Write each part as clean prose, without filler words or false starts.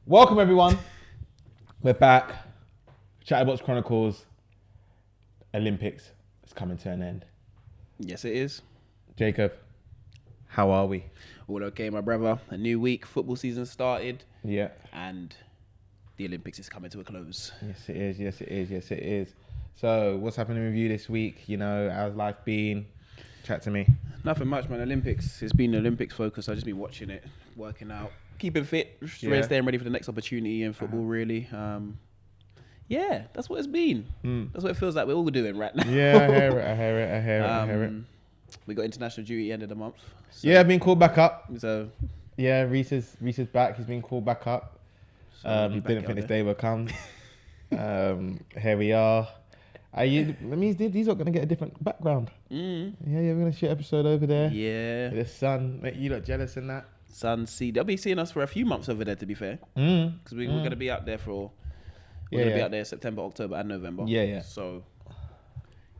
Welcome everyone. We're back. Chatterbox Chronicles. Olympics is coming to an end. Yes, it is. Jacob, how are we? All okay, my brother. A new week. Football season started. Yeah. And the Olympics is coming to a close. Yes, it is. Yes, it is. Yes, it is. So, what's happening with you this week? You know, how's life been? Chat to me. Nothing much, man. Olympics. It's been Olympics focus. I've just been watching it, working out, keeping fit, staying ready for the next opportunity in football, really. Yeah, that's what it's been. That's what it feels like we're all doing right now. Yeah, I hear it. We got international duty end of the month. So, Yeah, I've been called back up. So Yeah, Reese is back. He's been called back up. Didn't think this day would come. Here we are. That means these are going to get a different background. Yeah, we're going to shoot episode over there. Yeah. The sun. Mate, you look jealous in that. Sun, sea. They'll be seeing us for a few months over there, to be fair. Because we're going to be out there for... We're going to be out there September, October and November. Yeah. So,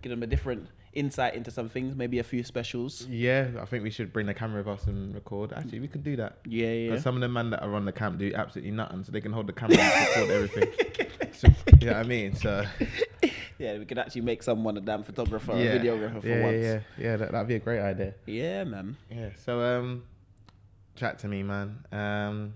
give them a different insight into some things, maybe a few specials. Yeah, I think we should bring the camera with us and record. Actually, we could do that. Yeah. Because some of the men that are on the camp do absolutely nothing, so they can hold the camera and record everything. So, you know what I mean? So... Yeah, we could actually make someone a damn photographer, a videographer for once. Yeah, that'd be a great idea. Yeah, man. Yeah, so chat to me, man.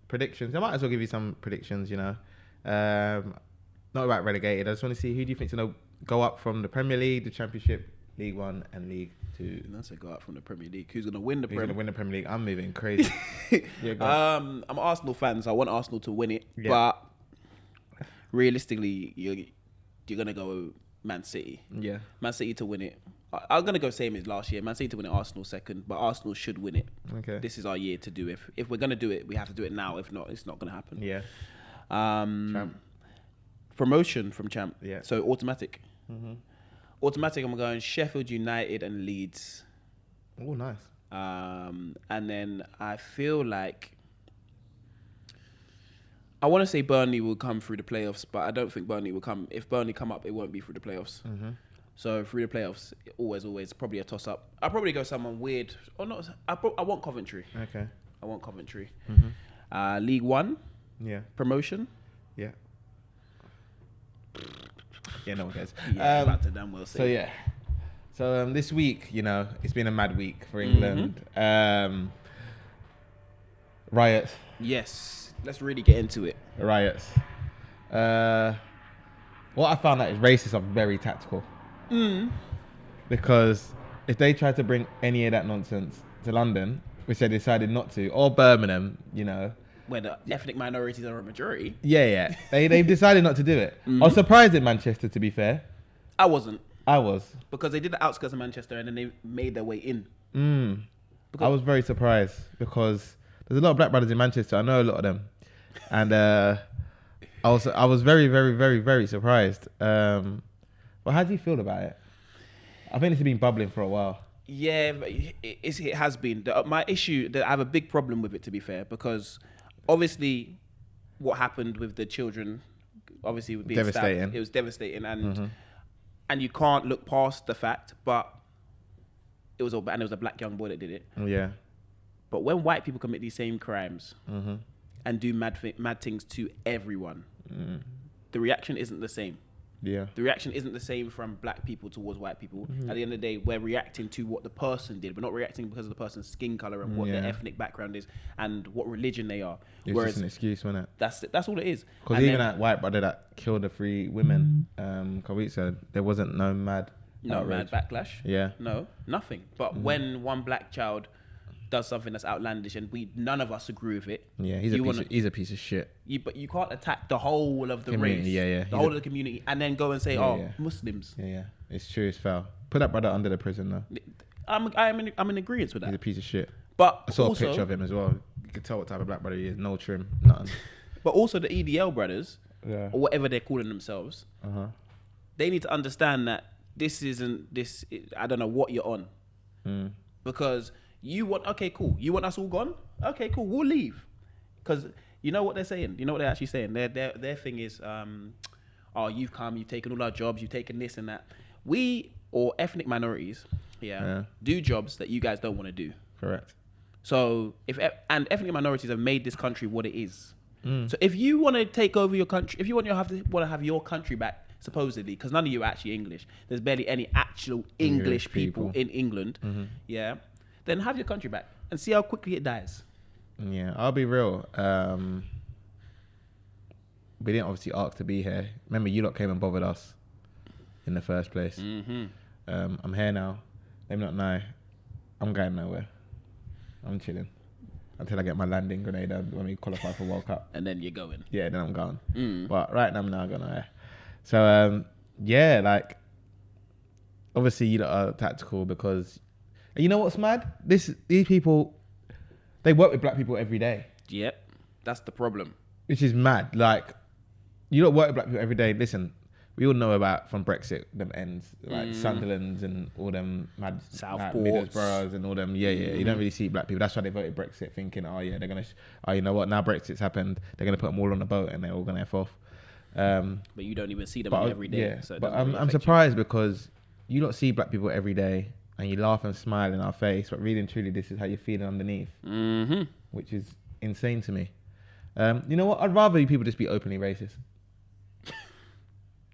Predictions. I might as well give you some predictions, you know. Not about relegated. I just want to see who do you think's going to go up from the Premier League, the Championship, League One and League Two. That's a go up from the Premier League. Who's going to win the Premier League? Who's going to win the Premier League? I'm moving crazy. I'm an Arsenal fan, so I want Arsenal to win it. Yeah. But realistically, you're going to go Man City. Yeah. Man City to win it. I'm going to go same as last year. Man City to win it, Arsenal second. But Arsenal should win it. Okay. This is our year to do it. If we're going to do it, we have to do it now. If not, it's not going to happen. Yeah. Champ. Promotion from Champ. Yeah. So automatic. Automatic, I'm going Sheffield United and Leeds. Oh, nice. And then I feel like... I want to say Burnley will come through the playoffs, but I don't think Burnley will come. If Burnley come up, it won't be through the playoffs. So through the playoffs, always probably a toss up. I'll probably go someone weird or not. I want Coventry. Okay. I want Coventry. League One. Yeah. Promotion. Yeah. Yeah, no one cares. Yeah, about to damn well say. So yeah. So this week, you know, it's been a mad week for England. Riots. Yes. Let's really get into it. Riots. What I found out is racists are very tactical. Because if they tried to bring any of that nonsense to London, which they decided not to, or Birmingham, you know. Where the ethnic minorities are a majority. Yeah. They've decided not to do it. I was surprised in Manchester, to be fair. I wasn't. I was. Because they did the outskirts of Manchester and then they made their way in. I was very surprised because there's a lot of black brothers in Manchester. I know a lot of them. And I was very, very, very, very surprised. But how do you feel about it? I think it's been bubbling for a while. Yeah, it has been. My issue, I have a big problem with it, to be fair, because obviously what happened with the children, obviously being devastating. Stabbed, it was devastating. And you can't look past the fact, but it was a black young boy that did it. Yeah. But when white people commit these same crimes and do mad things to everyone, the reaction isn't the same. Yeah. The reaction isn't the same from black people towards white people. At the end of the day, we're reacting to what the person did. We're not reacting because of the person's skin color and what their ethnic background is and what religion they are. It's just an excuse, wasn't it? That's all it is. Because even that white brother that killed the 3 women, Kawit said there wasn't no mad backlash. Yeah. No, nothing. But when one black child does something that's outlandish and none of us agree with it. Yeah, he's a piece of shit. But you can't attack the whole of the community, race, the whole of the community, and then go and say, Muslims. Yeah, it's true, it's foul. Put that brother under the prison though. I'm in agreement with that. He's a piece of shit. But I saw a picture of him as well. You could tell what type of black brother he is. No trim, nothing. But also the EDL brothers, or whatever they're calling themselves, they need to understand that this isn't this. I don't know what you're on, because. You want us all gone? Okay, cool. We'll leave, because you know what they're saying. You know what they're actually saying. Their thing is, you've come, you've taken all our jobs, you've taken this and that. We or ethnic minorities, do jobs that you guys don't want to do. Correct. So and ethnic minorities have made this country what it is. So if you want to take over your country, if you want to have your country back, supposedly, because none of you are actually English, there's barely any actual English people in England, yeah, then have your country back and see how quickly it dies. Yeah, I'll be real. We didn't obviously ask to be here. Remember, you lot came and bothered us in the first place. I'm here now. Let me not know. I'm going nowhere. I'm chilling until I get my land in Grenada when we qualify for World Cup. And then you're going. Yeah, then I'm gone. But right now I'm not going nowhere. So yeah, like obviously you lot are tactical because you know what's mad? These people, they work with black people every day. Yep, that's the problem. Which is mad. Like, you don't work with black people every day. Listen, we all know about from Brexit, them ends, like Sunderland's and all them mad Southports, Middlesbroughs and all them. Yeah. You don't really see black people. That's why they voted Brexit, thinking, oh yeah, they're gonna. You know what? Now Brexit's happened, they're gonna put them all on a boat and they're all gonna F off. But you don't even see them every day. Yeah, so but I'm surprised because you don't see black people every day and you laugh and smile in our face, but really and truly, this is how you're feeling underneath, which is insane to me. You know what? I'd rather people just be openly racist.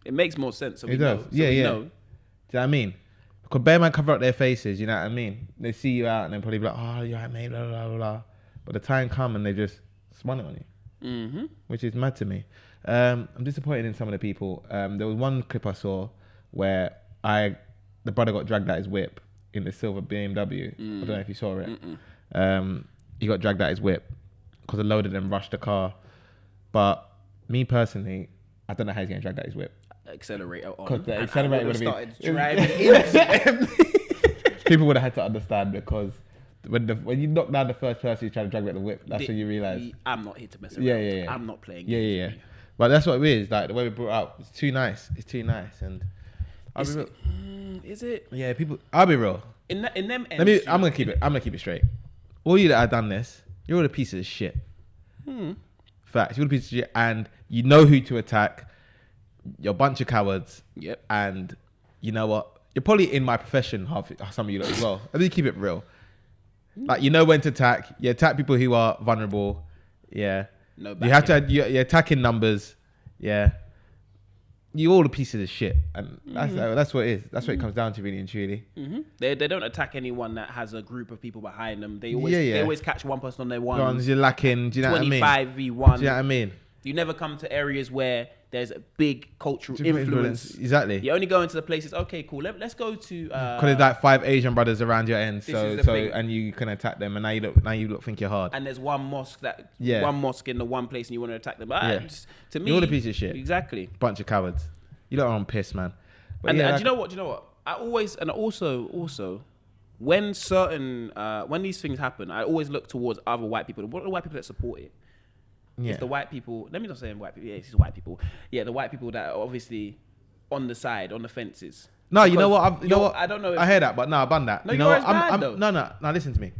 It makes more sense. So it does. Know. Do you know what I mean? Because bear man cover up their faces, you know what I mean? They see you out and they'll probably be like, oh, you're right, mate, blah, blah, blah, blah. But the time come and they just spun it on you, which is mad to me. I'm disappointed in some of the people. There was one clip I saw where the brother got dragged out his whip in the silver BMW. I don't know if you saw it. He got dragged out his whip because a load of them rushed the car. But me personally, I don't know how he's getting dragged out his whip. Accelerator on. Because the accelerator would have started driving into them. People would have had to understand because when you knock down the first person who's trying to drag out the whip, that's when you realise. I'm not here to mess around. Yeah. I'm not playing. Yeah. But that's what it is. Like the way we brought it up, it's too nice. It's too nice, and is it? Yeah, people. I'll be real. In them. I'm gonna keep it straight. All you that have done this, you're all a piece of shit. Facts. You're all a piece of shit, and you know who to attack. You're a bunch of cowards. Yep. And you know what? You're probably in my profession, some of you lot as well. Let me keep it real. Like, you know when to attack. You attack people who are vulnerable. Yeah. No. You have to. You're attacking numbers. Yeah. You all a pieces of shit, and that's what it is. That's what it comes down to, really and truly. They don't attack anyone that has a group of people behind them. They always catch one person on their ones. You're lacking. Do you know what I mean? 25v1. Do you know what I mean? You never come to areas where there's a big cultural influence. Exactly. You only go into the places. Okay, cool. Let's go to. Because there's like 5 Asian brothers around your end, and you can attack them, and now you look think you're hard. And there's one mosque in the one place, and you want to attack them. To me, you're the piece of shit. Exactly. Bunch of cowards. You lot are on piss, man. But and do you know what? I always also when these things happen, I always look towards other white people. What are the white people that support it? Yeah. It's the white people. Let me not say white people. Yeah, it's white people. Yeah, the white people that are obviously on the side, on the fences. No, you know what? I don't know. I hear that, but no, I've done that. No, you know what? No, Listen to me.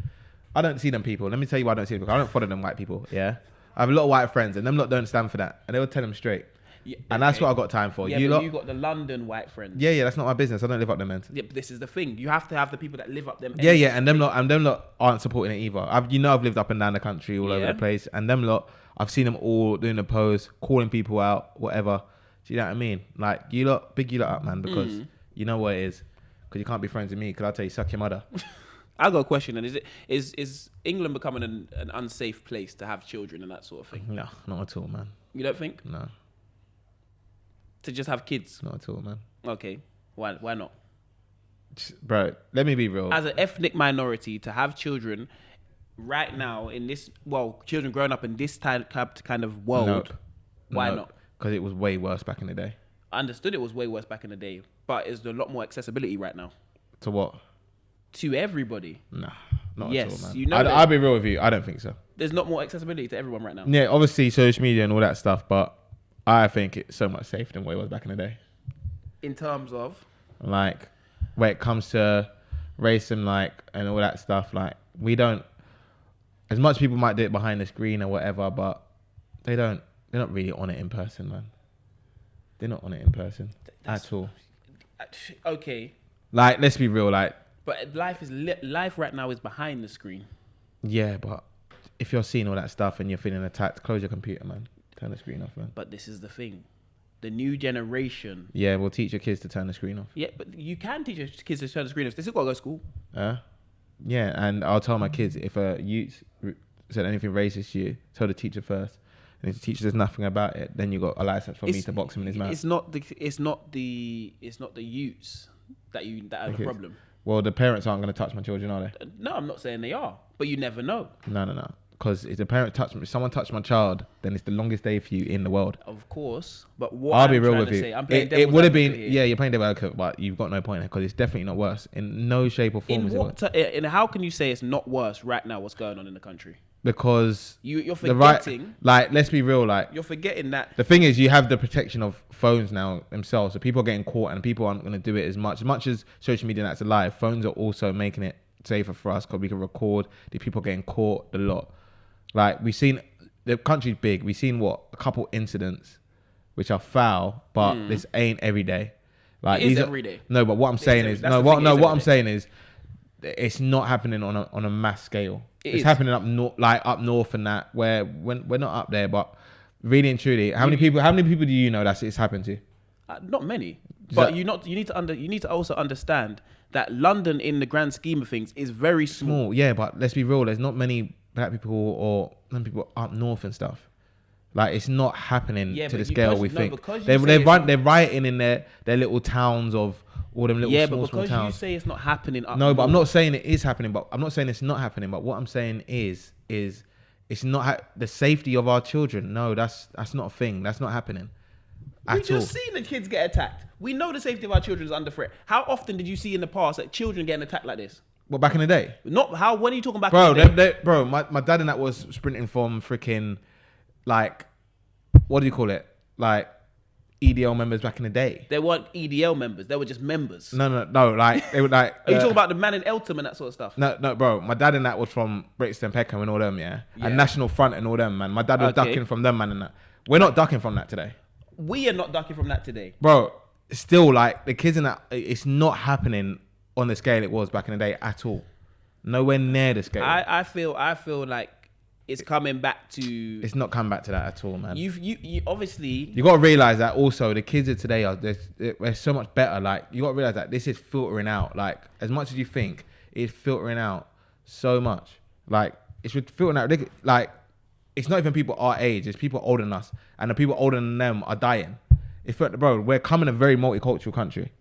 I don't see them people. Let me tell you why I don't see them people. I don't follow them white people. Yeah, I have a lot of white friends, and them lot don't stand for that, and they will tell them straight. Yeah, and that's what I got time for. Yeah, you got the London white friends. Yeah, that's not my business. I don't live up them ends. Yeah, but this is the thing. You have to have the people that live up them ends. Yeah, and them lot aren't supporting it either. I've lived up and down the country all over the place, and them lot, I've seen them all doing the pose, calling people out, whatever. Do you know what I mean? Like, you lot up, man, because you know what it is. Because you can't be friends with me, because I'll tell you, suck your mother. I got a question, and is England becoming an unsafe place to have children and that sort of thing? No, not at all, man. You don't think? No. To just have kids? Not at all, man. Okay. Why not? Bro, let me be real. As an ethnic minority, to have children right now in this, children growing up in this kind of world, why not? Because it was way worse back in the day. I understood it was way worse back in the day, but is there a lot more accessibility right now? To what? To everybody. Nah, not at all, man. You know I'll be real with you. I don't think so. There's not more accessibility to everyone right now. Yeah, obviously social media and all that stuff, but I think it's so much safer than what it was back in the day. In terms of? Like, when it comes to race and all that stuff, like, we don't, as much people might do it behind the screen or whatever, but they're not really on it in person, man. They're not on it in person at all. Okay. Like, let's be real, like. But life right now is behind the screen. Yeah, but if you're seeing all that stuff and you're feeling attacked, close your computer, man. Turn the screen off, man. But this is the thing. The new generation. Yeah, we'll teach your kids to turn the screen off. Yeah, but you can teach your kids to turn the screen off. They still got to go to school. Yeah, and I'll tell my kids, if a youth said anything racist to you, tell the teacher first. And if the teacher says nothing about it, then you got a license for me to box him in his mouth. It's not the youths that are the problem. Well, the parents aren't going to touch my children, are they? No, I'm not saying they are, but you never know. No. Because if the parent if someone touched my child, then it's the longest day for you in the world. Of course, but what I'll I'm be real trying with to you. say, I'm playing It would have been, here. you're playing devil's advocate, but you've got no point because it's definitely not worse in no shape or form. And how can you say it's not worse right now? What's going on in the country? Because you're forgetting. Let's be real. You're forgetting that the thing is, you have the protection of phones now themselves, so people are getting caught, and people aren't going to do it as much as social media that's alive. Phones are also making it safer for us because we can record the people getting caught. The lot. Like, we've seen, the country's big. We've seen a couple incidents which are foul, but this ain't every day. Like, it is every day. No, but what I'm saying is, I'm saying is, it's not happening on a mass scale. It's happening up north and that, where we're not up there, but really and truly, how many people do you know that it's happened to? Not many. But you need to also understand that London, in the grand scheme of things, is very small. Yeah, but let's be real. There's not many black people or some people up north and stuff. Like, it's not happening to the scale we think. They're rioting in their little towns of all them little small towns. Because you say it's not happening up north. But I'm not saying it is happening. But I'm not saying it's not happening. But what I'm saying is it's not the safety of our children. No, that's not a thing. That's not happening. We've just seen the kids get attacked. We know the safety of our children is under threat. How often did you see in the past that children getting attacked like this? Well, back in the day? When are you talking about? Bro, my dad and that was sprinting from freaking, like, what do you call it? Like, EDL members back in the day. They weren't EDL members. They were just members. No. Like, they were like... Are you talking about the man in Eltham and that sort of stuff? No, bro. My dad and that was from Brixton, Peckham and all them, yeah? And National Front and all them, man. My dad was ducking from them, man, and that. We're not ducking from that today. We are not ducking from that today. Bro, still, like, the kids in that... It's not happening on the scale it was back in the day at all. Nowhere near the scale. I feel like it's coming back to... It's not coming back to that at all, man. You obviously... You got to realise that also the kids of today they're so much better. Like, you got to realise that this is filtering out. Like, as much as you think, it's filtering out so much. Like, it's filtering out... Like, it's not even people our age. It's people older than us. And the people older than them are dying. Bro, we're coming a very multicultural country.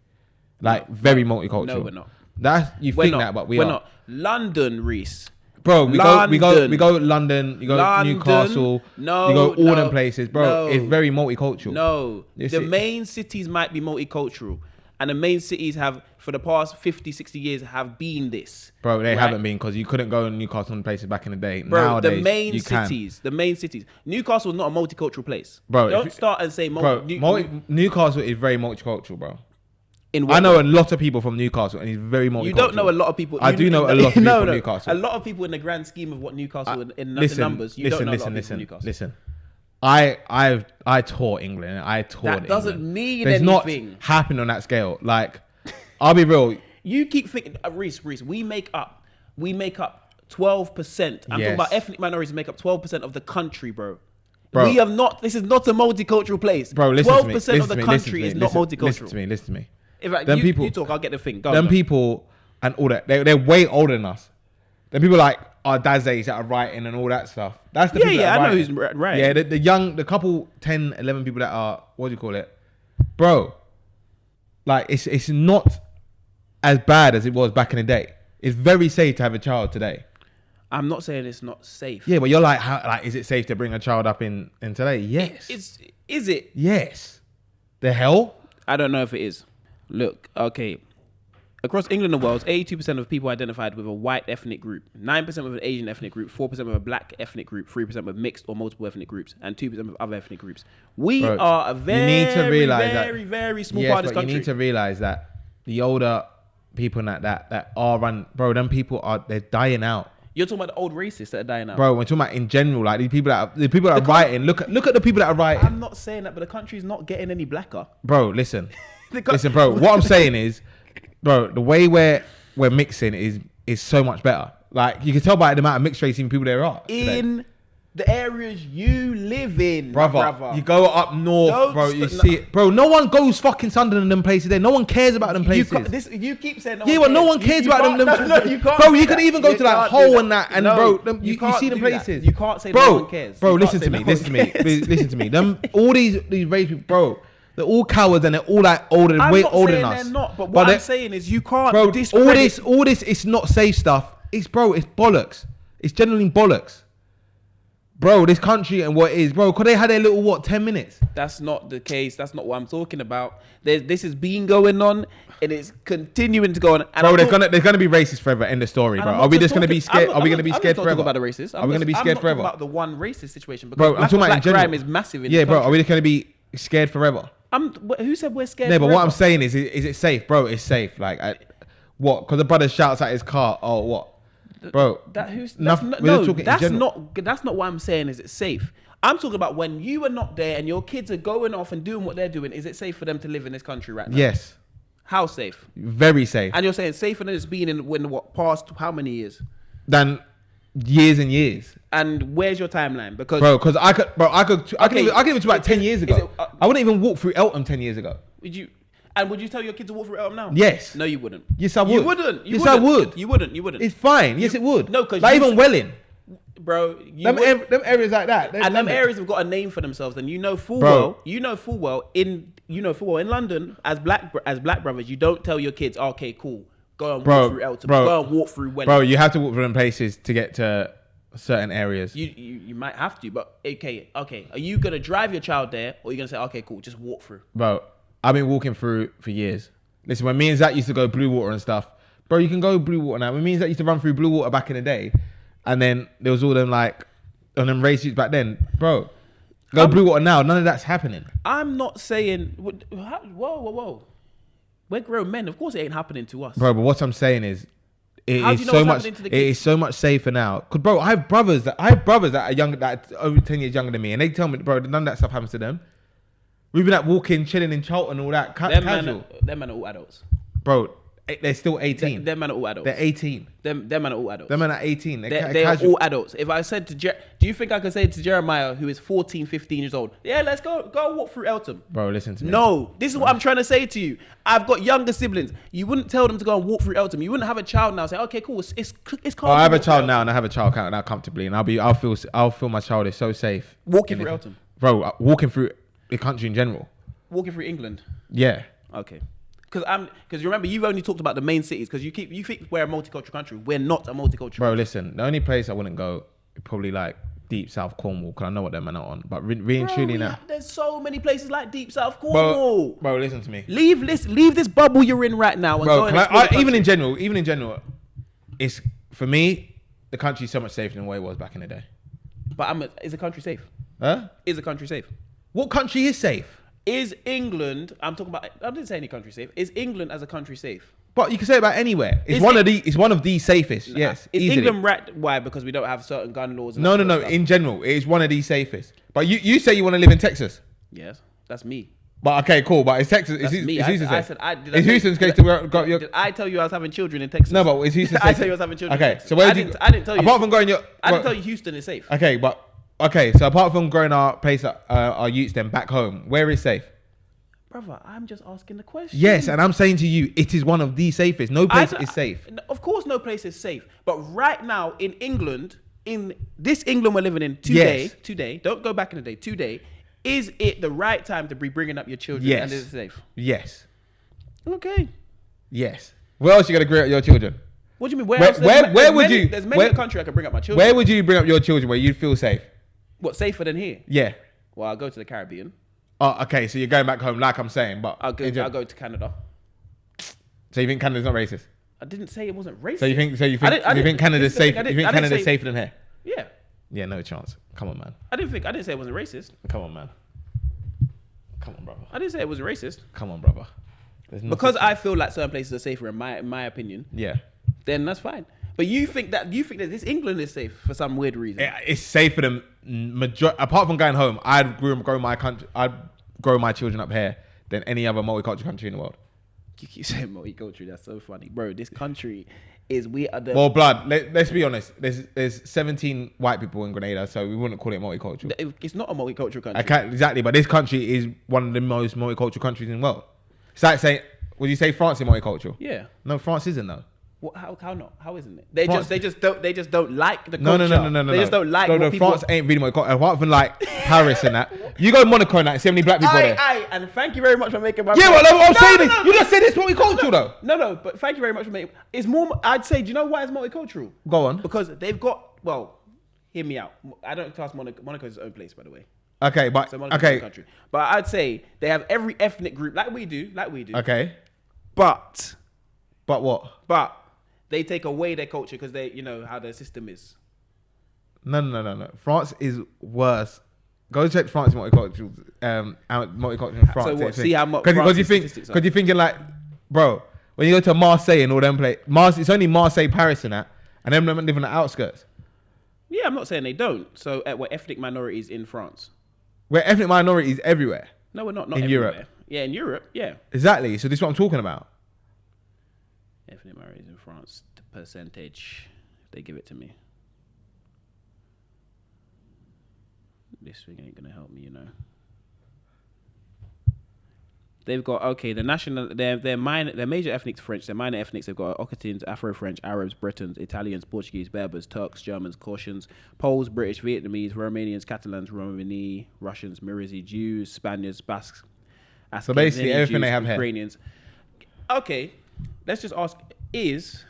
Like, very multicultural. No, we're not. But we're not. London, Reese. Bro, we go London, you go Newcastle, you go all them places, bro. It's very multicultural. No, the main cities might be multicultural, and the main cities have, for the past 50, 60 years, have been this. Bro, they haven't been, because you couldn't go to Newcastle and places back in the day. Bro, nowadays, the main cities. Newcastle is not a multicultural place. Bro, don't start and say Newcastle is very multicultural, bro. I know a lot of people from Newcastle, and it's very multicultural. You don't know a lot of people. I do know a lot of people from Newcastle. A lot of people in the grand scheme of what Newcastle in the numbers. You don't know a lot of people from Newcastle. Listen. I taught England. I taught England. That doesn't mean There's anything. Not happening on that scale. Like, I'll be real. You keep thinking, Reese. We make up 12%. I'm talking about ethnic minorities make up 12% of the country, bro. We have not. This is not a multicultural place. Bro, listen 12% of the country is not multicultural. Listen to me. In fact, you talk, I'll get the thing. People and all that, they're way older than us. Them people like our dad's age that are writing and all that stuff. That's the people that are I know writing. who's right. Yeah, the couple 10, 11 people that are, what do you call it? Bro, like, it's not as bad as it was back in the day. It's very safe to have a child today. I'm not saying it's not safe. Yeah, but you're like, is it safe to bring a child up in today? Yes. Is it? Yes. The hell? I don't know if it is. Look, okay. Across England and Wales, 82% of people identified with a white ethnic group, 9% with an Asian ethnic group, 4% with a black ethnic group, 3% with mixed or multiple ethnic groups, and 2% with other ethnic groups. We are a very small part of this country. You need to realize that the older people that are run, bro, them people they're dying out. You're talking about the old racists that are dying out. Bro, we're talking about in general, like the people that are writing. Look at the people that are writing. I'm not saying that, but the country's not getting any blacker. Bro, listen. Listen, bro, what I'm saying is, bro, the way we're mixing is so much better. Like, you can tell by the amount of mixed race people there are. In the areas you live in, brother. You go up north, bro. You see it, bro. No one goes fucking Sunderland and them places there. No one cares about them places. You keep saying no one cares about them. No, you can't. Bro, you can even go to that hole and that, and bro, you see the places. You can't say no one cares. Bro, listen to me. Listen to me. Them all these race people, bro. They're all cowards and they're all like way older than us. They're not, but what I'm saying is you can't. Bro, all this is not safe stuff. It's bollocks. It's genuinely bollocks. Bro, this country and what it is, bro, because they had their little, 10 minutes? That's not the case. That's not what I'm talking about. This has been going on, and it's continuing to go on. And bro, they're gonna be racist forever. End of story, bro. Are we just gonna be scared? Are we gonna be scared forever? I'm not talking about the racist. Are we gonna be scared forever? I'm not talking about the one racist situation. Bro, I'm talking about in general. Crime is massive in this country. Are we just gonna be scared forever? Who said we're scared? No, but what I'm saying is it safe, bro? It's safe. Like, what? Because the brother shouts at his car. Oh, what? Bro, that's not what I'm saying. Is it safe? I'm talking about when you are not there and your kids are going off and doing what they're doing. Is it safe for them to live in this country right now? Yes. How safe? Very safe. And you're saying safer than it's been in past how many years? Than years and years. And where's your timeline? Because I could even talk about 10 years ago. I wouldn't even walk through Eltham 10 years ago. Would you tell your kids to walk through Eltham now? Yes. No, you wouldn't. Yes, I would. You wouldn't. I would. You wouldn't. It's fine. Yes, it would. No, because even Welling. Bro, them areas like that. And them areas have got a name for themselves. And you know full well in London, as black brothers, you don't tell your kids, okay, cool, go and walk through Eltham, go and walk through Welling. Bro, you have to walk through them places to get to certain areas. You might have to, but okay. Are you gonna drive your child there, or are you gonna say, okay, cool, just walk through? Bro, I've been walking through for years. Listen, when me and Zach used to go Blue Water and stuff, bro, you can go Blue Water now. When me and Zach used to run through Blue Water back in the day, and then there was all them like on them race suits back then, bro. Blue Water now. None of that's happening. I'm not saying. Whoa. We're grown men. Of course, it ain't happening to us, bro. But what I'm saying is, it is so much safer now. Cause bro, I have brothers that are younger, that are over 10 years younger than me, and they tell me, bro, none of that stuff happens to them. We've been walking, chilling in Charlton, all that. Casual. Them men are all adults, bro. They're still 18. Them men are all adults. They're 18. Them men are all adults. Them men are 18. They are all adults. If I said to do you think I could say to Jeremiah, who is 14, 15 years old, yeah, let's go walk through Eltham? Bro, listen to me. No, this is what I'm trying to say to you. I've got younger siblings. You wouldn't tell them to go and walk through Eltham. You wouldn't have a child now say, okay, cool, it's calm. I have a child now, and I have a child now comfortably, and I'll feel my child is so safe. Walking through Eltham, bro. Walking through the country in general. Walking through England. Yeah. Okay. Because remember, you've only talked about the main cities because you think we're a multicultural country. We're not a multicultural. Bro, listen, the only place I wouldn't go probably like deep South Cornwall, because I know what them men are on. But really and truly now, there's so many places like deep South Cornwall. Bro, listen to me. Leave this bubble you're in right now. And bro, even in general, it's for me, the country's so much safer than what it was back in the day. But is the country safe? Huh? Is the country safe? What country is safe? Is England? I'm talking about. I didn't say any country safe. Is England as a country safe? But you can say it about anywhere. It's one of the safest. Yes. Is easily. England right? Why? Because we don't have certain gun laws. And no. In general, it is one of the safest. But you say you want to live in Texas. Yes, that's me. But okay, cool. But it's Texas. That's me. Is Houston's case to go? Did I tell you I was having children in Texas? No, but is Houston safe? I tell you I was having children. Okay, in Texas. so where I didn't tell you. Apart from going, I didn't tell you Houston is safe. Okay, so apart from growing our place, our youths then back home, where is safe? Brother, I'm just asking the question. Yes, and I'm saying to you, it is one of the safest. No place is safe. Of course, no place is safe. But right now in England, in this England we're living in today, don't go back in the day, today, is it the right time to be bringing up your children and is it safe? Yes. Okay. Yes. Where else are you going to bring up your children? What do you mean? There's many country I can bring up my children. Where would you bring up your children where you'd feel safe? What, safer than here? Yeah. Well, I'll go to the Caribbean. Oh, okay. So you're going back home, like I'm saying, but I'll go to Canada. So you think Canada's not racist? I didn't say it wasn't racist. So you think Canada's safe? You think Canada's safer than here? Yeah. Yeah, no chance. Come on, man. I didn't say it wasn't racist. Come on, man. Come on, brother. I didn't say it wasn't racist. Come on, brother. Because I feel like certain places are safer in my opinion. Yeah. Then that's fine. But you think that this England is safe for some weird reason? It's safe for them. Apart from going home, I'd grow my children up here than any other multicultural country in the world. You keep saying multicultural. That's so funny, bro. This country is we are the... Well, blood, let's be honest. There's 17 white people in Grenada, so we wouldn't call it multicultural. It's not a multicultural country. Exactly, but this country is one of the most multicultural countries in the world. It's like saying, would you say France is multicultural? Yeah. No, France isn't though. What, how not? How isn't it? They just don't like the culture. No. They just don't like what people... France ain't really multicultural. Apart from like Paris and that. You go to Monaco and like 70 black people there. And thank you very much for making my... Yeah, well, I'm saying this. You just said it's multicultural though. No, but thank you very much for making... It's more... I'd say, do you know why it's multicultural? Go on. Because they've got... Well, hear me out. I don't class Monaco. Monaco's its own place, by the way. Okay, but... So Monaco's its own country. But I'd say they have every ethnic group like we do. Okay. But what? But they take away their culture because they, you know, how their system is. No. France is worse. Go check France multicultural in France. So what? See how much because you're thinking like, bro, when you go to Marseille and all them it's only Marseille, Paris and that, and them live on the outskirts. Yeah, I'm not saying they don't. So we're ethnic minorities in France. We're ethnic minorities everywhere. No, we're not in everywhere. Europe. Yeah, in Europe, yeah. Exactly. So this is what I'm talking about. Ethnic minorities in France, the percentage, if they give it to me. This thing ain't gonna help me, you know. They've got their major ethnics French. Their minor ethnics they've got Occitans, Afro-French, Arabs, Britons, Italians, Portuguese, Berbers, Turks, Germans, Caucasians, Poles, British, Vietnamese, Romanians, Catalans, Romani, Russians, Mirizi, Jews, Spaniards, Basques. So basically everything Jews, they have Ukrainians. Here. Okay, let's just ask: is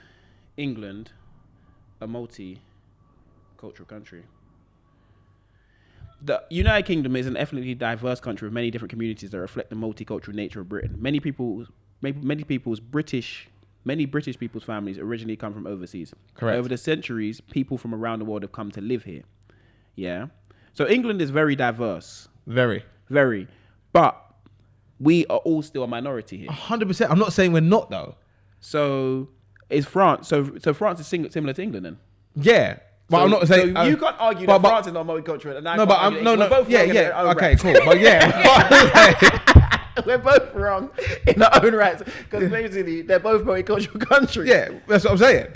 England a multicultural country? The United Kingdom is an ethnically diverse country with many different communities that reflect the multicultural nature of Britain. Many British people's families originally come from overseas. Correct. Over the centuries, people from around the world have come to live here. Yeah. So England is very diverse. Very. Very. But we are all still a minority here. 100%. I'm not saying we're not though. So is France. So France is similar to England then? Yeah. But I'm not saying... So you can't argue that France is not multicultural. And no, but I'm... No. Yeah. Okay, cool. But yeah. We're both wrong in our own rights. Because basically, they're both multicultural countries. Yeah, that's what I'm saying.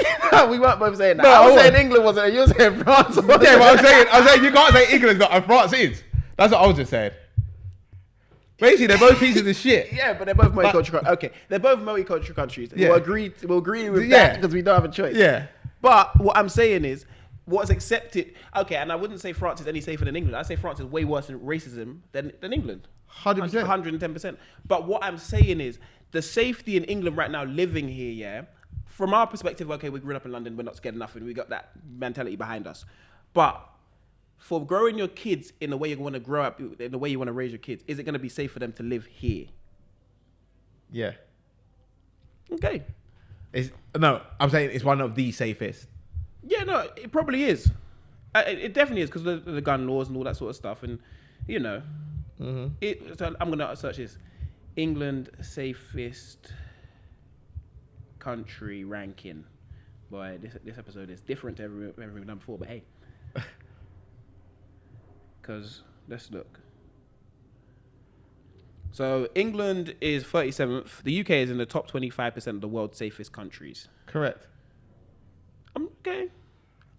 We weren't both saying that. I was saying England wasn't, and you were saying France wasn't. Yeah, but I'm saying you can't say England's not and France is. That's what I was just saying. Basically, they're both pieces of shit. Yeah, but they're both multicultural. Okay, they're both multicultural countries. Yeah. We'll agree with that because we don't have a choice. Yeah. But what I'm saying is, what's accepted... Okay, and I wouldn't say France is any safer than England. I say France is way worse in racism than England. 100%. 110%. But what I'm saying is, the safety in England right now, living here, yeah, from our perspective, okay, we grew up in London, we're not scared of nothing, we got that mentality behind us. But for growing your kids in the way you want to grow up, in the way you want to raise your kids, is it going to be safe for them to live here? Yeah. Okay. No, I'm saying it's one of the safest. Yeah, no, it probably is. It definitely is because of the gun laws and all that sort of stuff. And, you know, so I'm going to search this. England safest country ranking. Boy, this episode is different to everything we've done before, but hey. Because, let's look. So, England is 37th. The UK is in the top 25% of the world's safest countries. Correct. Okay.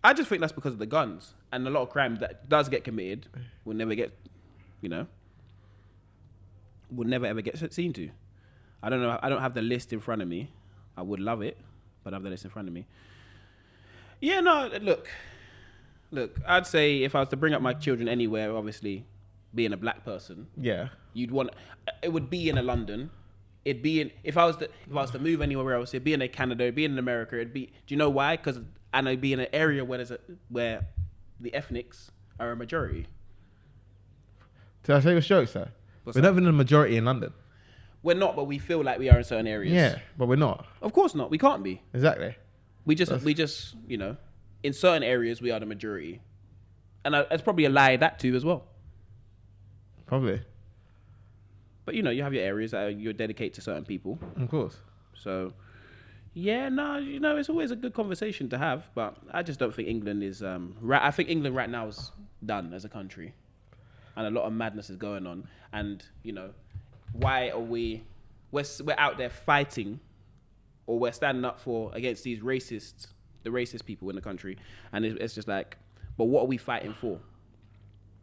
I just think that's because of the guns and a lot of crime that does get committed will never get, will never ever get seen to. I don't know. I don't have the list in front of me. I would love it, but I have the list in front of me. Yeah, no, look, I'd say if I was to bring up my children anywhere, obviously being a black person, yeah, it would be in a London. It'd be in, if I was to move anywhere else, it'd be in a Canada, it'd be in America, it'd be, do you know why? Because it'd be in an area where where the ethnics are a majority. Did I say your joke, sir? We're not even a majority in London. We're not, but we feel like we are in certain areas. Yeah, but we're not. Of course not. We can't be. Exactly. We just, in certain areas we are the majority. And it's probably a lie that too as well. Probably. But you have your areas that you're dedicated to certain people. Of course. So, yeah, no, it's always a good conversation to have. But I just don't think England is. I think England right now is done as a country, and a lot of madness is going on. And why are we're out there fighting or we're standing up for against the racist people in the country, and it's just like, but what are we fighting for?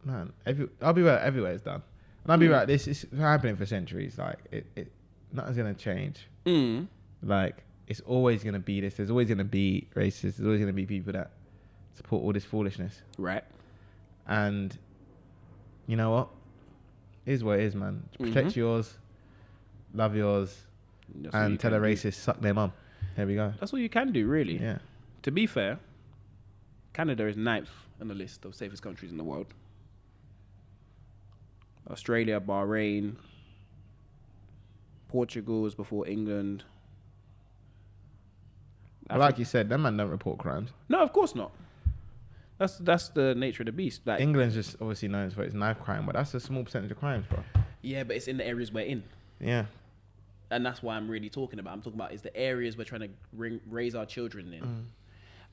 Man, I'll be right. Everywhere it's done, and I'll be right. This is happening for centuries. Like nothing's gonna change. Like it's always gonna be this. There's always gonna be racists. There's always gonna be people that support all this foolishness. Right. And you know what? It is what it is, man. Protect yours, love yours, and tell the racists suck their mum. There we go. That's what you can do, really. Yeah. To be fair, Canada is 9th on the list of safest countries in the world. Australia, Bahrain, Portugal is before England. Like you said, them man don't report crimes. No, of course not. That's the nature of the beast. Like, England's just obviously known for its knife crime, but that's a small percentage of crimes, bro. Yeah, but it's in the areas we're in. Yeah. And that's why I'm really talking about. I'm talking about is the areas we're trying to raise our children in.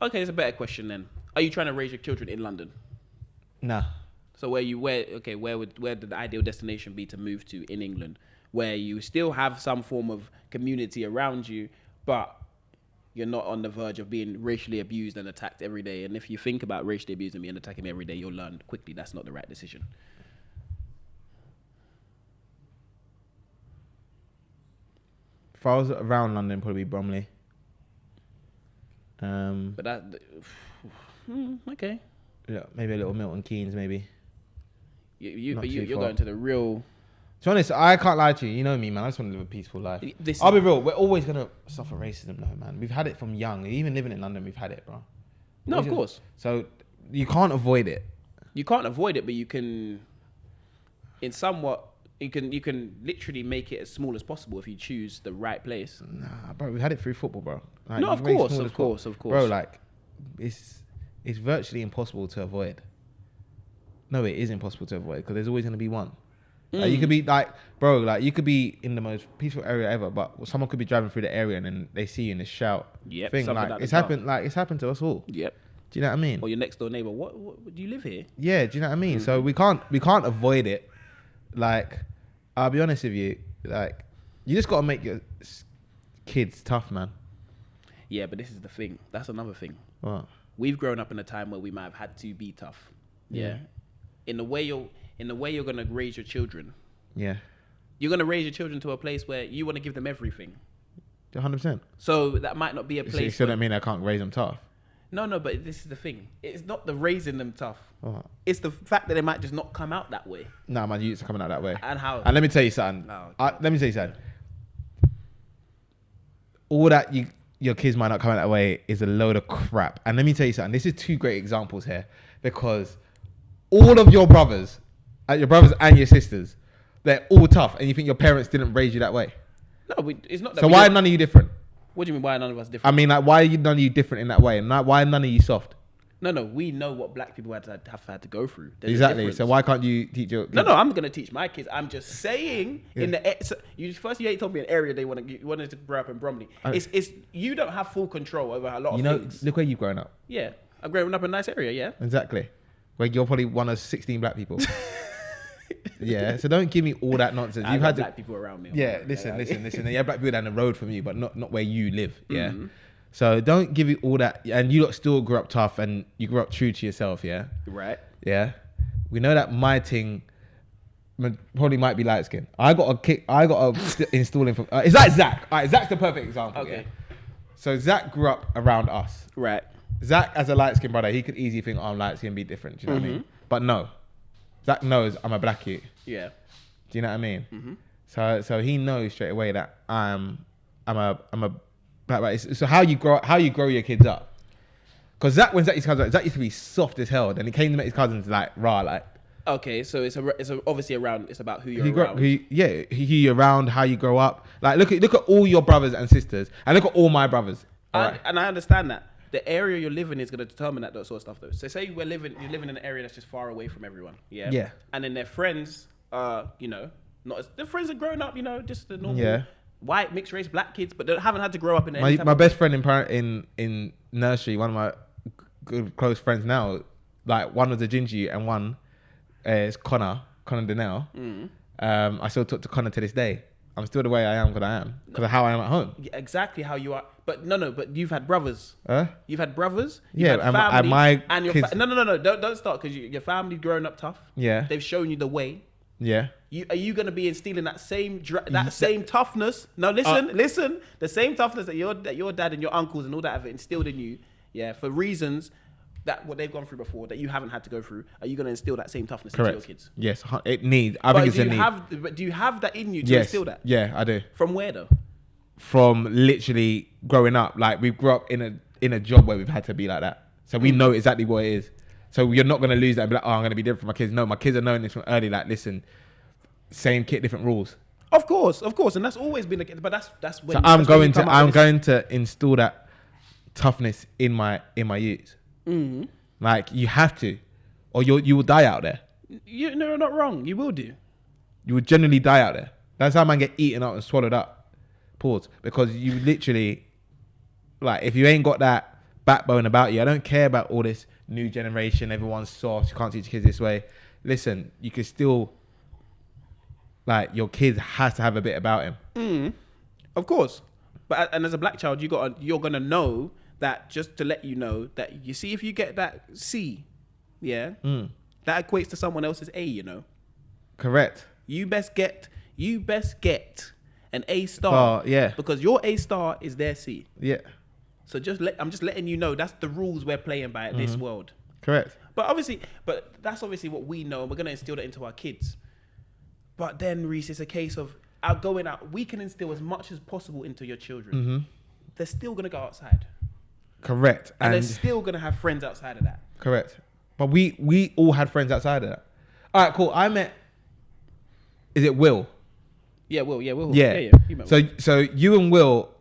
Okay, it's a better question then. Are you trying to raise your children in London? Nah. So where would the ideal destination be to move to in England, where you still have some form of community around you, but you're not on the verge of being racially abused and attacked every day? And if you think about racially abusing me and attacking me every day, you'll learn quickly that's not the right decision. If I was around London, probably Bromley. But that, okay. Yeah, maybe a little Milton Keynes, maybe. You're going to the real. To be honest, I can't lie to you. You know me, man. I just want to live a peaceful life. I'll be real. We're always gonna suffer racism, though, man. We've had it from young. Even living in London, we've had it, bro. No, of course. So you can't avoid it. You can't avoid it, but you can. You can literally make it as small as possible if you choose the right place. Nah, bro, we had it through football, bro. Like, no, of course. Bro, like, it's virtually impossible to avoid. No, it is impossible to avoid because there's always going to be one. Like, you could be like, bro, like you could be in the most peaceful area ever, but someone could be driving through the area and then they see you and they shout. Yep, thing. Like it's happened. Like it's happened to us all. Yep. Do you know what I mean? Or your next door neighbor. What do you live here? Yeah. Do you know what I mean? So we can't avoid it. Like, I'll be honest with you. Like, you just got to make your kids tough, man. Yeah, but this is the thing. That's another thing. What? We've grown up in a time where we might have had to be tough. Yeah. In the way you're gonna raise your children. Yeah. You're gonna raise your children to a place where you want to give them everything. 100%. So that might not be a place. So that mean I can't raise them tough? No, but this is the thing. It's not the raising them tough. What? It's the fact that they might just not come out that way. Nah, man, youths are coming out that way. And how? And let me tell you something. Let me tell you something. All that your kids might not come out that way is a load of crap. And let me tell you something. This is two great examples here because all of your brothers and your sisters, they're all tough, and you think your parents didn't raise you that way? No, it's not. That so why are none of you different? What do you mean? Why are none of us different? I mean, like, why are none of you different in that way, and why are none of you soft? No, we know what black people have had to go through. There's exactly. So why can't you teach your kids? No, I'm gonna teach my kids. I'm just saying you told me an area you wanted to grow up in Bromley. It's you don't have full control over a lot of things. Look where you've grown up. Yeah, I've grown up in a nice area. Yeah, exactly. Where you're probably one of 16 black people. Yeah, so don't give me all that nonsense. You've had black people around me. Yeah, listen. You have black people down the road from you, but not where you live. Yeah. Mm-hmm. So don't give you all that. And you lot still grew up tough and you grew up true to yourself. Yeah. Right. Yeah. We know that my thing probably might be light skin. I got a installing from. It's like Zach. All right, Zach's the perfect example. Okay. Yeah? So Zach grew up around us. Right. Zach, as a light skinned brother, he could easily think, I'm light skin, be different. Do you know what I mean? But no. Zach knows I'm a black youth. Yeah. Do you know what I mean? Mm-hmm. So he knows straight away that I'm a black man. So how you grow your kids up? Because Zach used to be soft as hell. Then he came to meet his cousins like raw, like. Okay, so it's obviously around. It's about who you're around. Who you're around, how you grow up. Like look at all your brothers and sisters, and look at all my brothers. And I understand that. The area you're living is going to determine that sort of stuff, though. So say you're living in an area that's just far away from everyone, yeah. Yeah. And then their friends, their friends are growing up, just the normal white mixed race black kids, but they haven't had to grow up in. My best friend in nursery, one of my good close friends now, like one was a ginger and one is Connor Donnell. I still talk to Connor to this day. I'm still the way I am because I am. Because of how I am at home. Yeah, exactly how you are. But but you've had brothers. You've had brothers. Yeah, had family, and my and your kids... No. Don't start because your family grown up tough. Yeah. They've shown you the way. Yeah. Are you going to be instilling that same toughness? No, listen. The same toughness that your dad and your uncles and all that have instilled in you, yeah, for reasons that what they've gone through before that you haven't had to go through. Are you going to instill that same toughness into your kids? Yes, it needs. I think it's a need. But do you have that in you to instill that? Yeah, I do. From where though? From literally growing up. Like we grew up in a job where we've had to be like that, so we know exactly what it is. So you're not going to lose that and be like, oh, I'm going to be different from my kids. No, my kids are knowing this from early. Like, listen, same kit, different rules. Of course, and that's always been the case. But that's when. So I'm going to instill that toughness in my youth. Mm-hmm. Like you have to, or you will die out there. You're not wrong. You will do. You will generally die out there. That's how man get eaten up and swallowed up. Pause. Because you literally, like, if you ain't got that backbone about you, I don't care about all this new generation. Everyone's soft. You can't teach kids this way. Listen, you can still, like, your kid has to have a bit about him. Mm. Of course. But and as a black child, you're gonna know that, just to let you know that, you see, if you get that C, yeah, that equates to someone else's A, you know. Correct. You best get an A star, yeah, because your A star is their C. Yeah. So I'm just letting you know that's the rules we're playing by in this world. Correct. But that's obviously what we know, and we're gonna instill that into our kids. But then, Reese, it's a case of going out. We can instill as much as possible into your children. Mm-hmm. They're still gonna go outside. Correct. And they're still gonna have friends outside of that. Correct. But we all had friends outside of that. All right, cool. I met. Is it Will? Yeah, Will. Yeah, Will. Yeah. You met Will. So you and Will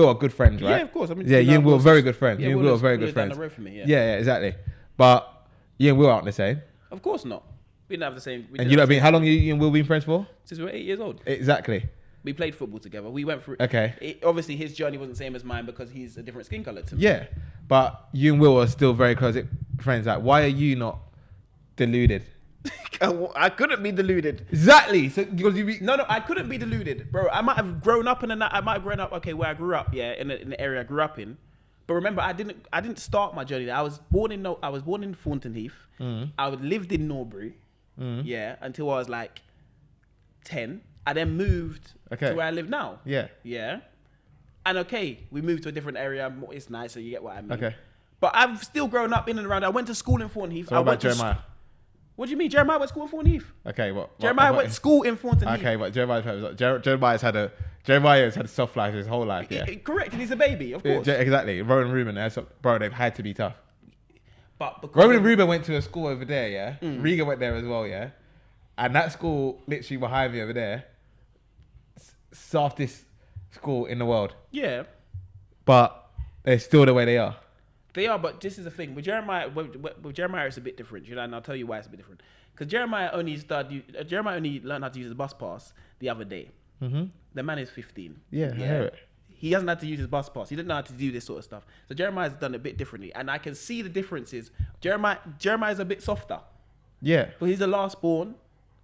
are good friends, right? Yeah, of course. You and Will are very good friends. Yeah, you and Will are very good friends. Down the road from me, yeah, exactly. But you and Will aren't the same. Of course not. We didn't have the same. And you know what I mean? How long you and Will been friends for? Since we were 8 years old. Exactly. We played football together. We went through. Okay. Obviously, his journey wasn't the same as mine because he's a different skin color to me. Yeah, but you and Will are still very close friends. Like, why are you not deluded? I couldn't be deluded. Exactly. So because No, I couldn't be deluded, bro. I might have grown up where I grew up, yeah, in the area I grew up in. But remember, I didn't start my journey there. I was born in Thornton Heath. I lived in Norbury, yeah, until I was like 10. I then moved to where I live now. Yeah. Yeah. And we moved to a different area. It's nicer, you get what I mean. Okay. But I've still grown up in and around. I went to school in Thornton Heath. So what about Jeremiah? What do you mean? Jeremiah went to school in Thornton Heath. Okay, what? Jeremiah went to school in Thornton Heath. Okay, but Jeremiah's had a soft life his whole life, yeah. Correct, and he's a baby, of course. Exactly. Rowan and Ruben, bro, they've had to be tough. But Rowan and Ruben went to a school over there, yeah. Riga went there as well, yeah. And that school, literally behind me over there, softest school in the world. Yeah. But they're still the way they are. They are, but this is the thing. With Jeremiah, it's a bit different, you know, and I'll tell you why it's a bit different. Because Jeremiah only learned how to use his bus pass the other day. Mm-hmm. The man is 15. Yeah, I hear it. He hasn't had to use his bus pass. He didn't know how to do this sort of stuff. So Jeremiah's done a bit differently, and I can see the differences. Jeremiah's a bit softer. Yeah. But he's the last born.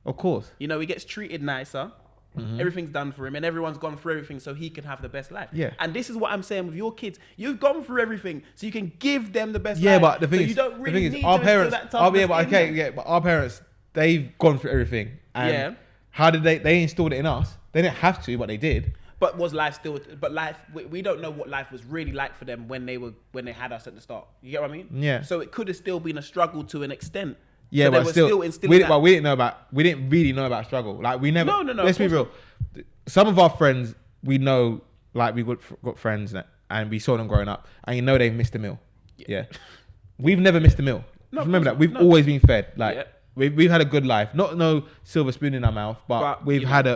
Of course. You know, he gets treated nicer. Mm-hmm. Everything's done for him, and everyone's gone through everything so he can have the best life. Yeah. And this is what I'm saying with your kids. You've gone through everything so you can give them the best life. Yeah, but the thing is, you don't really need our to parents. that toughness But our parents, they've gone through everything. And how did they instilled it in us? They didn't have to, but they did. But was life still? But life, we don't know what life was really like for them when they had us at the start. You get what I mean? Yeah. So it could have still been a struggle to an extent. Yeah, so but still we didn't really know about struggle. Like we never. No. Let's be real. Some of our friends we know, like we got friends and we saw them growing up, and you know they've missed a meal. Yeah. We've never missed a meal. No, remember that we've always been fed. Like we've had a good life. Not no silver spoon in our mouth, but we've had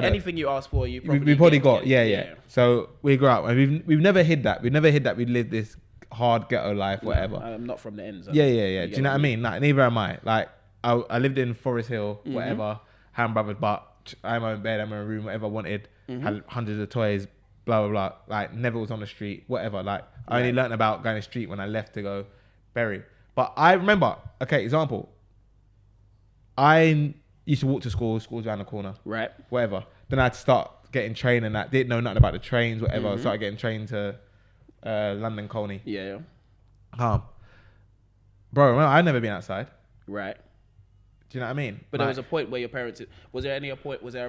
anything you ask for, you probably got. Yeah. So we grew up and we've never hid that. We've never hid that we lived this hard ghetto life, whatever. I'm not from the ends. Yeah. Do you know what I mean? Like, neither am I. Like I lived in Forest Hill, whatever, Ham Brothers, but I had my own bed, I had my own room, whatever I wanted, had hundreds of toys, blah, blah, blah. Like, never was on the street, whatever. Like, I only learned about going to the street when I left to go bury. But I remember, example, I used to walk to school's around the corner. Right. Whatever. Then I had to start getting trained and that. Didn't know nothing about the trains, whatever. I started getting trained to London Colney. Yeah. Bro, remember, I'd never been outside. Right. Do you know what I mean? But there was a point where your parents... Was there a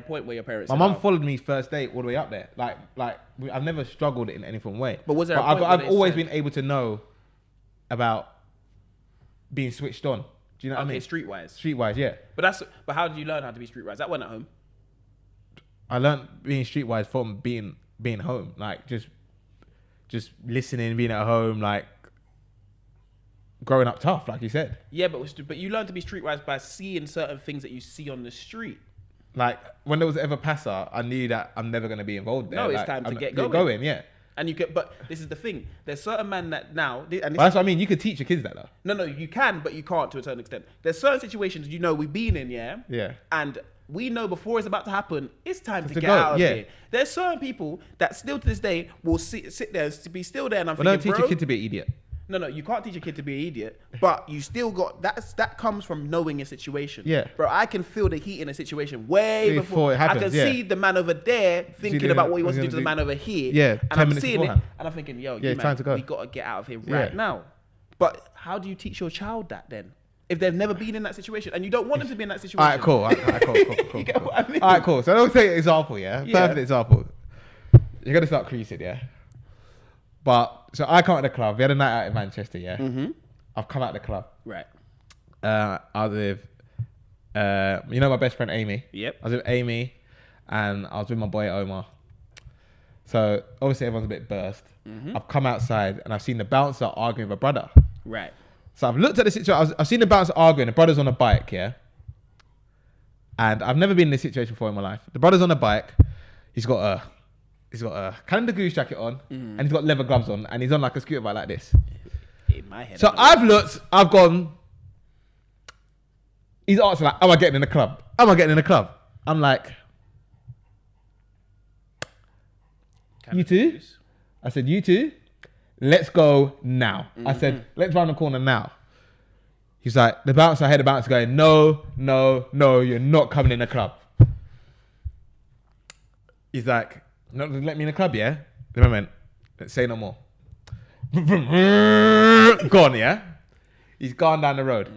point where your parents... My mum followed me first day all the way up there. I've never struggled in any form way. But was there a point I've always been able to know about being switched on. Do you know what I mean? Streetwise. Streetwise, yeah. But how did you learn how to be streetwise? That went at home. I learned being streetwise from being home. Like, just listening, being at home, like, growing up tough, like you said. Yeah, but you learn to be streetwise by seeing certain things that you see on the street. Like, when there was ever passer, I knew that I'm never going to be involved there. No, it's like, time to I'm get going, yeah. And you can, but this is the thing. There's certain men that now... that's what I mean. You could teach your kids that, though. No, you can, but you can't to a certain extent. There's certain situations, we've been in, yeah? Yeah. And we know before it's about to happen, it's time to get out of here. There's certain people that still to this day will sit there, be still there, and I'm thinking, don't teach your kid to be an idiot. No, you can't teach a kid to be an idiot, but you still got that comes from knowing a situation. Yeah. Bro, I can feel the heat in a situation way before it happens. I can see the man over there thinking about what he wants to do to the man over here. Yeah. And I'm seeing it and I'm thinking, yo, it's time to go. We gotta get out of here right now. But how do you teach your child that then? If they've never been in that situation and you don't want them to be in that situation. Alright, cool. You get what I mean? Alright, cool. So I'll take an example, yeah? Perfect example. You're gonna start creasing, yeah? But so I come out of the club. We had a night out in Manchester, yeah. I've come out of the club. Right. I was with, my best friend Amy. Yep. I was with Amy, and I was with my boy Omar. So obviously everyone's a bit burst. I've come outside and I've seen the bouncer arguing with a brother. Right. So I've looked at the situation. I've seen the bouncer arguing. The brother's on a bike, yeah. And I've never been in this situation before in my life. The brother's on a bike. He's got a Canada Goose jacket on, and he's got leather gloves on, and he's on like a scooter bike like this. In my head. So I've gone. He's asking like, "Am I getting in the club? Am I getting in the club?" I'm like, "You two?" I said, "You two, let's go now." I said, "Let's round the corner now." He's like, the bouncer. I heard the bouncer going, "No, you're not coming in the club." He's like, "Not to let me in the club, yeah?" Then I went, "Let's say no more." Gone, yeah? He's gone down the road.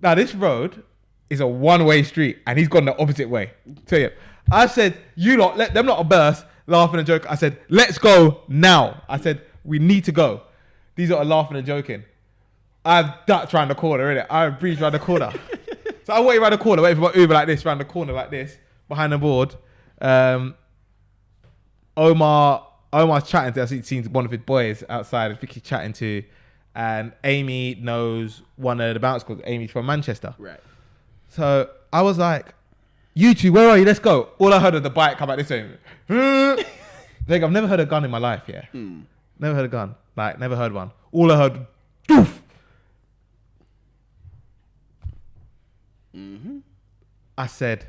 Now, this road is a one-way street, and he's gone the opposite way. Tell you, I said, "You lot, let them lot burst, laughing and joking." I said, "Let's go now." I said, "We need to go." These lot are laughing and joking. I've ducked around the corner, innit? I've breezed around the corner. So I wait around the corner, wait for my Uber like this, around the corner like this, behind the board. Omar's chatting to, I've seen one of his boys outside. I think he's chatting to, and Amy knows one of the bouncers because Amy's from Manchester. Right. So I was like, "You two, where are you? Let's go." All I heard of the bike come out this way. Like, I've never heard a gun in my life, yeah. Never heard a gun. Like, never heard one. All I heard, doof. I said,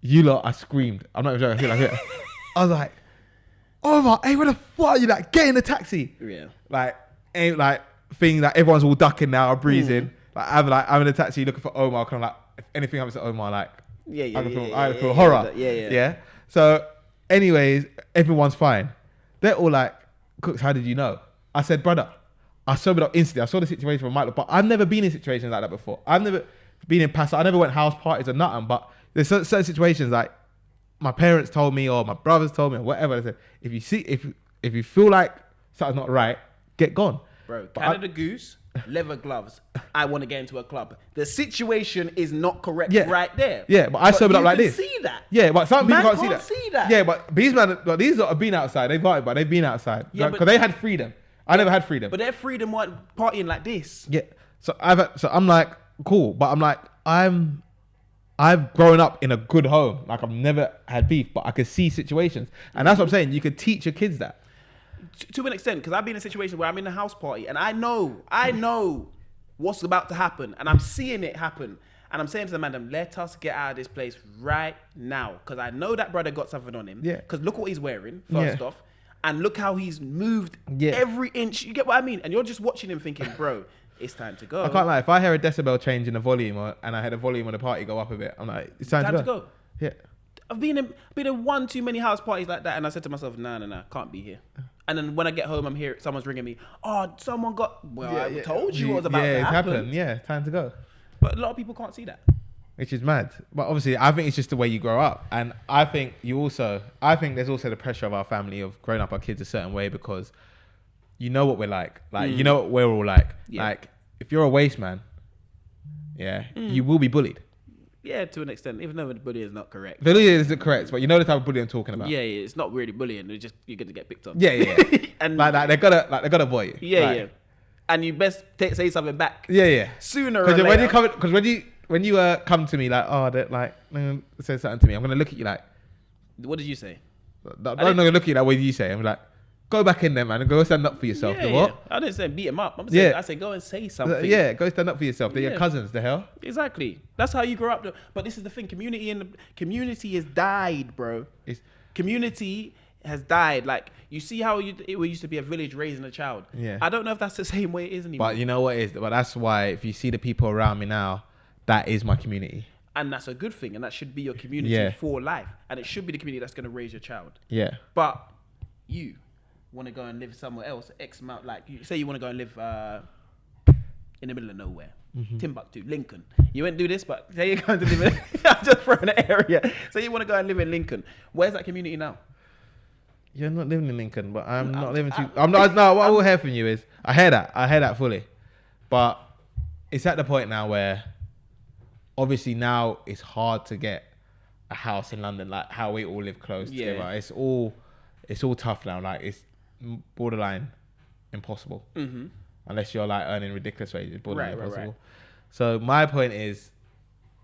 "You lot," I screamed. I'm not even joking. I was like, "Omar, hey, where the fuck are you? Like, get in the taxi." Yeah. Like, ain't like thing that everyone's all ducking now, breathing. I'm in a taxi looking for Omar. Kind of like, if anything happens to Omar, like, I feel horror. Yeah. So, anyways, everyone's fine. They're all like, "Cooks, how did you know?" I said, "Brother, I sobered up instantly. I saw the situation from Michael, but I've never been in situations like that before. I've never been in past. I never went house parties or nothing. But there's certain situations like my parents told me or my brothers told me or whatever. They said, if you feel like something's not right, get gone." Bro, Canada Goose, leather gloves. I want to get into a club. The situation is not correct right there. Yeah, but I sobered up like this. You can see that. Yeah, but some people can't see that. Yeah, but these lot have been outside. They've parted, but they've been outside. Yeah, because they had freedom. I never had freedom. But their freedom weren't partying like this. Yeah. So I'm like, cool. But I'm like, I've grown up in a good home. Like, I've never had beef, but I could see situations. And that's what I'm saying. You could teach your kids that. To an extent, because I've been in a situation where I'm in a house party and I know what's about to happen and I'm seeing it happen. And I'm saying to the madam, "Let us get out of this place right now." Because I know that brother got something on him. Yeah. Because look what he's wearing, first off. And look how he's moved every inch. You get what I mean? And you're just watching him thinking, bro, it's time to go. I can't lie. If I hear a decibel change in the volume and I had a volume on the party go up a bit, I'm like, it's time to go. Yeah. I've been in one too many house parties like that, and I said to myself, nah, can't be here. And then when I get home, I'm here. Someone's ringing me. Oh, someone got. Well, I told you what was about to happen. Yeah, time to go. But a lot of people can't see that. Which is mad. But obviously, I think it's just the way you grow up, and I think there's also the pressure of our family of growing up our kids a certain way because you know what we're like. You know what we're all like. Yeah. Like if you're a waste man, you will be bullied. Yeah, to an extent, even though the bullying is not correct. Bullying isn't correct, but you know the type of bullying I'm talking about. Yeah, it's not really bullying. It's just you're gonna get picked on. Yeah. And they're gonna avoid you. Yeah. And you best say something back. Yeah. Sooner or later. Because when you come to me like, say something to me, I'm gonna look at you like. What did you say? I'm not gonna look at you like, what did you say? I'm like, go back in there, man, and go stand up for yourself. Yeah. What? I didn't say beat him up. I'm saying, I said go and say something. Yeah, go stand up for yourself. They're your cousins. The hell. Exactly. That's how you grow up. But this is the thing. Community has died, bro. Community has died. Like you see how it used to be a village raising a child. Yeah. I don't know if that's the same way it is anymore. But you know what it is. But that's why if you see the people around me now, that is my community. And that's a good thing. And that should be your community for life. And it should be the community that's going to raise your child. Yeah. But you want to go and live somewhere else, X amount, like you say you want to go and live in the middle of nowhere, Timbuktu, Lincoln. You won't do this, but say you're going to live in, I'm just throwing an area. Say you want to go and live in Lincoln. Where's that community now? You're not living in Lincoln, but I'm not living too. I'm not. No, what I will hear from you is I hear that fully, but it's at the point now where obviously now it's hard to get a house in London, like how we all live close together. It's all tough now. Like it's borderline impossible unless you're like earning ridiculous wages. Borderline impossible. Right. So my point is,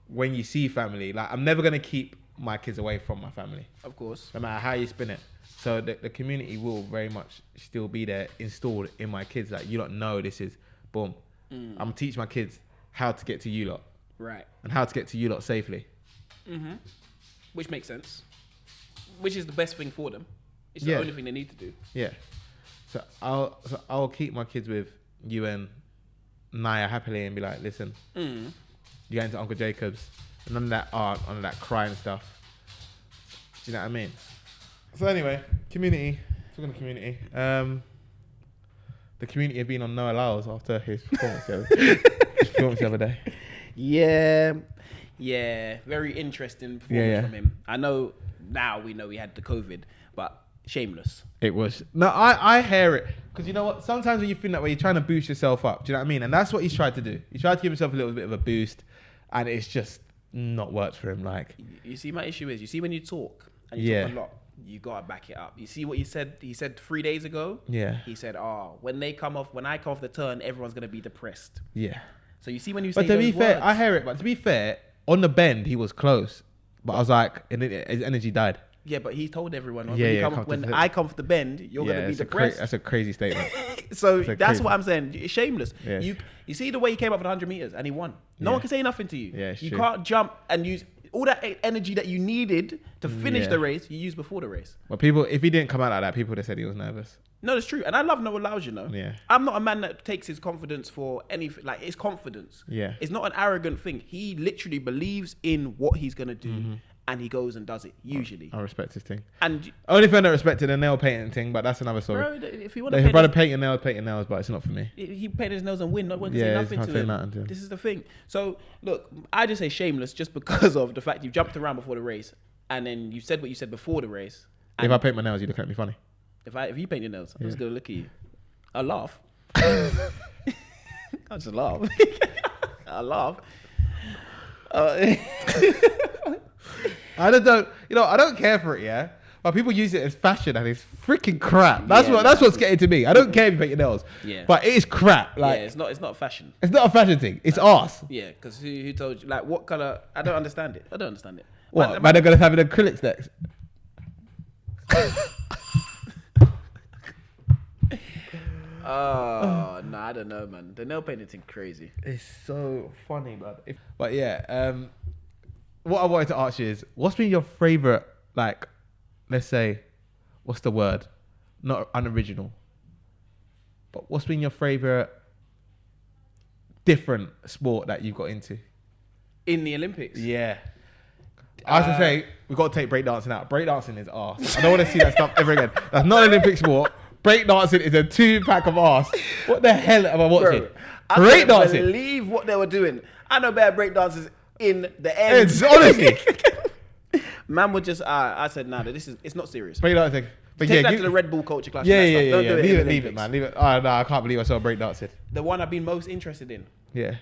when you see family, like I'm never gonna keep my kids away from my family. Of course. No matter how you spin it. So the community will very much still be there, installed in my kids. Like you don't know this is boom. I'm gonna teach my kids how to get to you lot. Right. And how to get to you lot safely. Which makes sense. Which is the best thing for them. It's the only thing they need to do. Yeah. So I'll keep my kids with you and Naya happily and be like, listen, you're going to Uncle Jacob's. None of that art, none of that crying stuff. Do you know what I mean? So anyway, community. Talking of community. The community had been on Noah Lyles after his performance the other day. Yeah. Very interesting performance from him. I know now we know he had the COVID, but shameless. It was. No, I hear it. Because you know what? Sometimes when you feel that way, you're trying to boost yourself up. Do you know what I mean? And that's what he's tried to do. He tried to give himself a little bit of a boost, and it's just not worked for him. Like, you see, my issue is, you see when you talk, and you talk a lot, you gotta back it up. You see what he said? He said 3 days ago. Yeah. He said, when I come off the turn, everyone's gonna be depressed. Yeah. So you see when you say, but to be fair, I hear it. But to be fair, on the bend he was close, but I was like, his energy died. Yeah, but he told everyone when I come off the bend, you're gonna be depressed. That's a crazy statement. So that's what I'm saying. It's shameless. Yes. You see the way he came up with 100 meters and he won. No one can say nothing to you. Yeah, you can't jump and use all that energy that you needed to finish the race. You used before the race. Well, people, if he didn't come out like that, people would have said he was nervous. No, that's true. And I love Noah Lyles, you know. Yeah. I'm not a man that takes his confidence for anything. Like, his confidence. Yeah. It's not an arrogant thing. He literally believes in what he's going to do. And he goes and does it, usually. I respect his thing. And only thing I don't respect is the nail painting thing, but that's another story. Bro, if you want to paint nails, but it's not for me. He painted his nails and win. No one can say nothing to him. This is the thing. So, look, I just say shameless just because of the fact you jumped around before the race, and then you said what you said before the race. If I paint my nails, you look at me funny. If you paint your nails, I'm just going to look at you. I'll laugh. I'll just laugh. I'll laugh. I don't care for it, yeah. But people use it as fashion and it's freaking crap. That's what's getting to me. I don't care if you paint your nails. Yeah. But it is crap. Like, it's not fashion. It's not a fashion thing. It's arse. Yeah, because who told you? Like, what colour? I don't understand it. What? Man, they're going to have an acrylics next. Oh, no, I don't know, man. The nail painting thing crazy. It's so funny, man. But yeah, what I wanted to ask you is, what's been your favourite, like, let's say, what's the word? Not unoriginal. But what's been your favourite different sport that you've got into? In the Olympics? Yeah. I was to say, we got to take breakdancing out. Breakdancing is arse. I don't want to see that stuff ever again. That's not an Olympic sport. Breakdancing is a 2-pack of arse. What the hell am I watching? I couldn't believe what they were doing. I know better breakdancers in the end. Honestly. Man would just, I said, nah, it's not serious. Breakdancing. But Take that to the Red Bull culture class. Yeah. Don't do it. Leave it, man. Leave it. Oh, no, I can't believe I saw breakdancing. The one I've been most interested in. Yeah.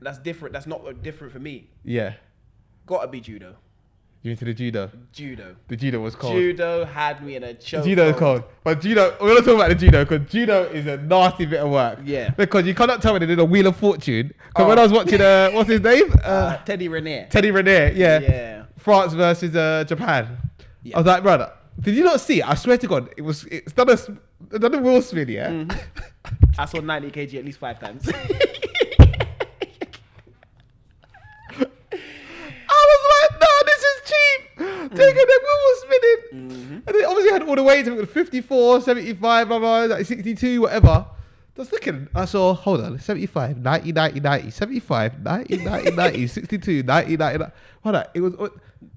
That's different. That's not different for me. Yeah. Gotta be judo. You into the judo? Judo. The judo was cold. Judo had me in a choke. Judo is cold. But judo, we're going to talk about the judo because judo is a nasty bit of work. Yeah. Because you cannot tell me they did a Wheel of Fortune. Because when I was watching, what's his name? Teddy Renier. Yeah. France versus Japan. Yeah. I was like, brother, did you not see it? I swear to God, it's done a wheel spin, yeah? Mm-hmm. I saw 90 kg at least 5 times. Taking the wheel was spinning. Mm-hmm. And they obviously had all the weights. It was 54, 75, blah, blah, like 62, whatever. Just looking, I saw, hold on, 75, 90, 90, 90, 75, 90, 90, 90, 62, 90, 90. Hold on, it was,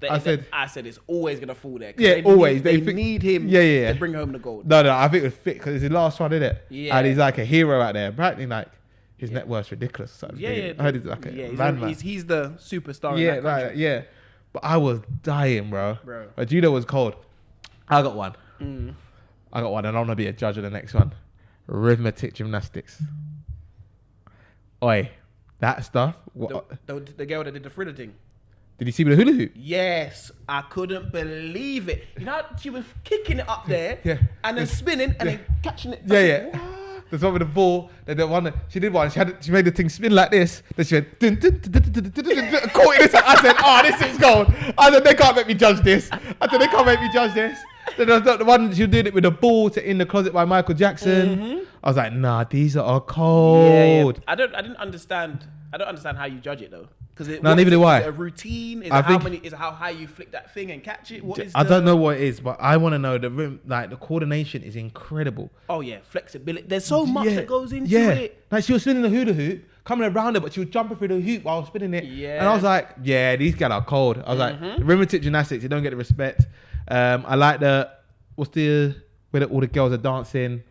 I said it's always going to fall there. Yeah, always. They need him to bring home the gold. No, I think it was fit because it's his last one, isn't it? Yeah. And he's like a hero out there. Apparently, like, his net worth's ridiculous. So I heard he's like a man. He's the superstar in that country. Yeah. But I was dying, bro. But judo was cold. I got one. I got one, and I'm gonna be a judge of the next one. Rhythmic gymnastics. Oi, that stuff. The girl that did the fritter thing. Did you see with the hula hoop? Yes, I couldn't believe it. You know, she was kicking it up there, and then spinning, and then catching it. Yeah. There's one with the ball. The one she did one. She made the thing spin like this. Then she went caught in this. I said, "Oh, this is gold." I said, "They can't make me judge this." Then the one she did it with a ball to In the Closet by Michael Jackson. Mm-hmm. I was like, "Nah, these are cold." Yeah. I didn't understand. I don't understand how you judge it though. Neither do I. Is it a routine? Is it how high you flick that thing and catch it? I don't know what it is, but I want to know the coordination is incredible. Oh yeah, flexibility. There's so much that goes into it. Like she was spinning the hula hoop, coming around it, but she was jumping through the hoop while spinning it. Yeah. And I was like, yeah, these guys are cold. I was like, rhythmic gymnastics, you don't get the respect. I like where all the girls are dancing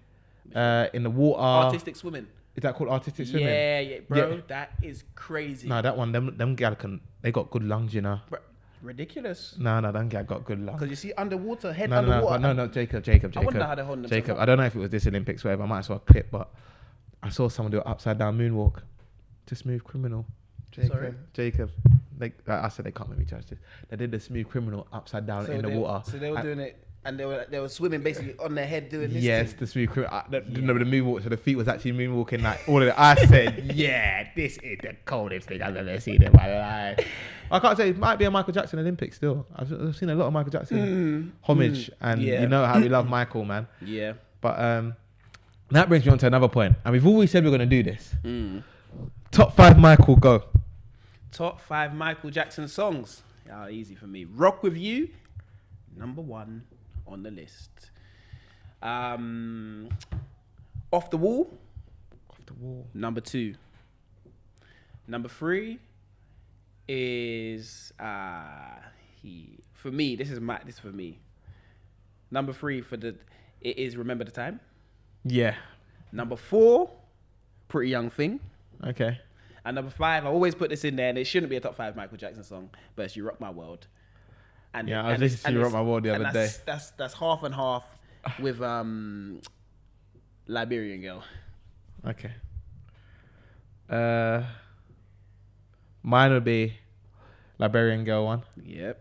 in the water. Artistic swimming. Is that called artistic swimming? Yeah, bro. Yeah. That is crazy. No, that one, them gal they got good lungs, you know. Bro, ridiculous. No, them gal got good lungs. Because you see underwater, underwater. No, Jacob. I wonder how they're holding themselves up. I don't know if it was this Olympics, whatever. I might as well clip, but I saw someone do an upside down moonwalk. To Smooth Criminal. Jacob. I said they can't make me judge this. They did the Smooth Criminal upside down in the water. So they were doing it. And they were swimming basically on their head doing this. Yes, thing. The smooth criminal. The moonwalk. So the feet was actually moonwalking like all of it. I said, yeah, this is the coldest thing I've ever seen in my life. I can't say it might be a Michael Jackson Olympic still. I've seen a lot of Michael Jackson homage, and you know how we love Michael, man. Yeah. But that brings me on to another point, and we've always said we're going to do this. Top 5 Michael, go. Top 5 Michael Jackson songs. Oh, easy for me. Rock With You, number 1. On the list. Off the Wall. Number 2. Number 3 is for me. This is for me. Number 3 it is Remember the Time. Yeah. Number 4, Pretty Young Thing. Okay. And number 5, I always put this in there, and it shouldn't be a top 5 Michael Jackson song, but it's You Rock My World. I was listening to You Rock My World the other day. That's half and half with Liberian Girl. Okay. Mine would be Liberian Girl 1. Yep.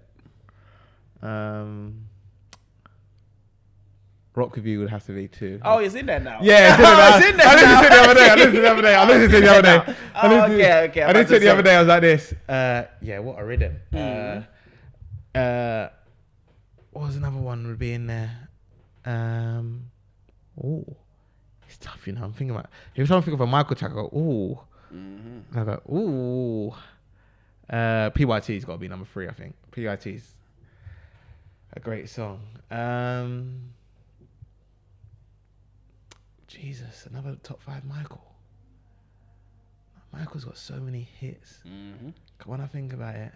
Rock With You would have to be 2. Oh, it's in there now. Yeah, it's in there. I listened to it the other day. I listened to it the other day. Okay. I listened to it the other day. I was like this. Yeah, what a rhythm. What was another one would be in there? It's tough, you know. I'm thinking about. If you're trying to think of a Michael track, I go, and I go, PYT's got to be number 3, I think. PYT's a great song. Jesus, another top 5 Michael. Michael's got so many hits. When I think about it.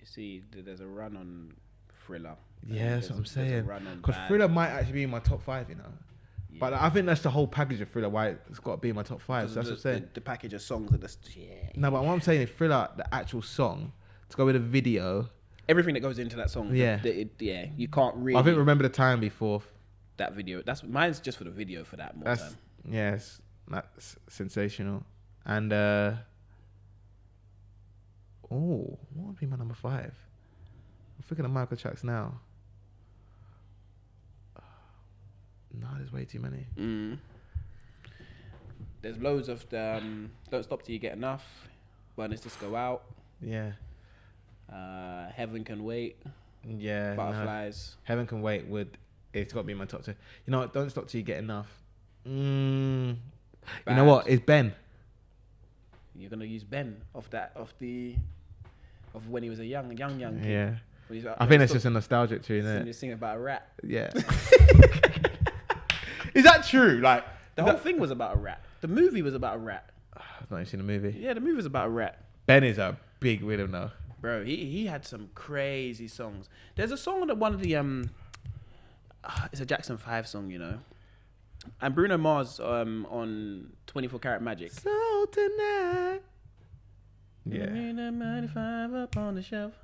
see, there's a run on Thriller. Yeah, that's what I'm saying. Because Thriller might actually be in my top 5, you know. Yeah. But I think that's the whole package of Thriller, why it's got to be in my top 5. So that's what I'm saying. The package of songs that No, but what I'm saying is Thriller, the actual song, to go with a video. Everything that goes into that song. Yeah. You can't really. I think Remember the Time before. That video. Mine's just for the video for that more time. Yes, that's sensational. And, what would be my number 5? I'm thinking of Michael tracks now. No, there's way too many. There's loads of Don't Stop Till You Get Enough, Burn This Disco Out. Yeah. Heaven Can Wait. Yeah. Butterflies. No. Heaven Can Wait it's got to be in my top 2. You know what? Don't Stop Till You Get Enough. You know what? It's Ben. You're gonna use Ben of when he was a young kid. Yeah. I think it's just a nostalgic tune, isn't it? You're singing about a rat. Yeah. Is that true? Like the whole thing was about a rat. The movie was about a rat. I've not even seen the movie. Yeah, the movie was about a rat. Ben is a big rhythm though. Bro, he had some crazy songs. There's a song that one of the it's a Jackson 5 song, you know. And Bruno Mars on 24 Karat Magic. So tonight. Yeah. 95 up on the shelf.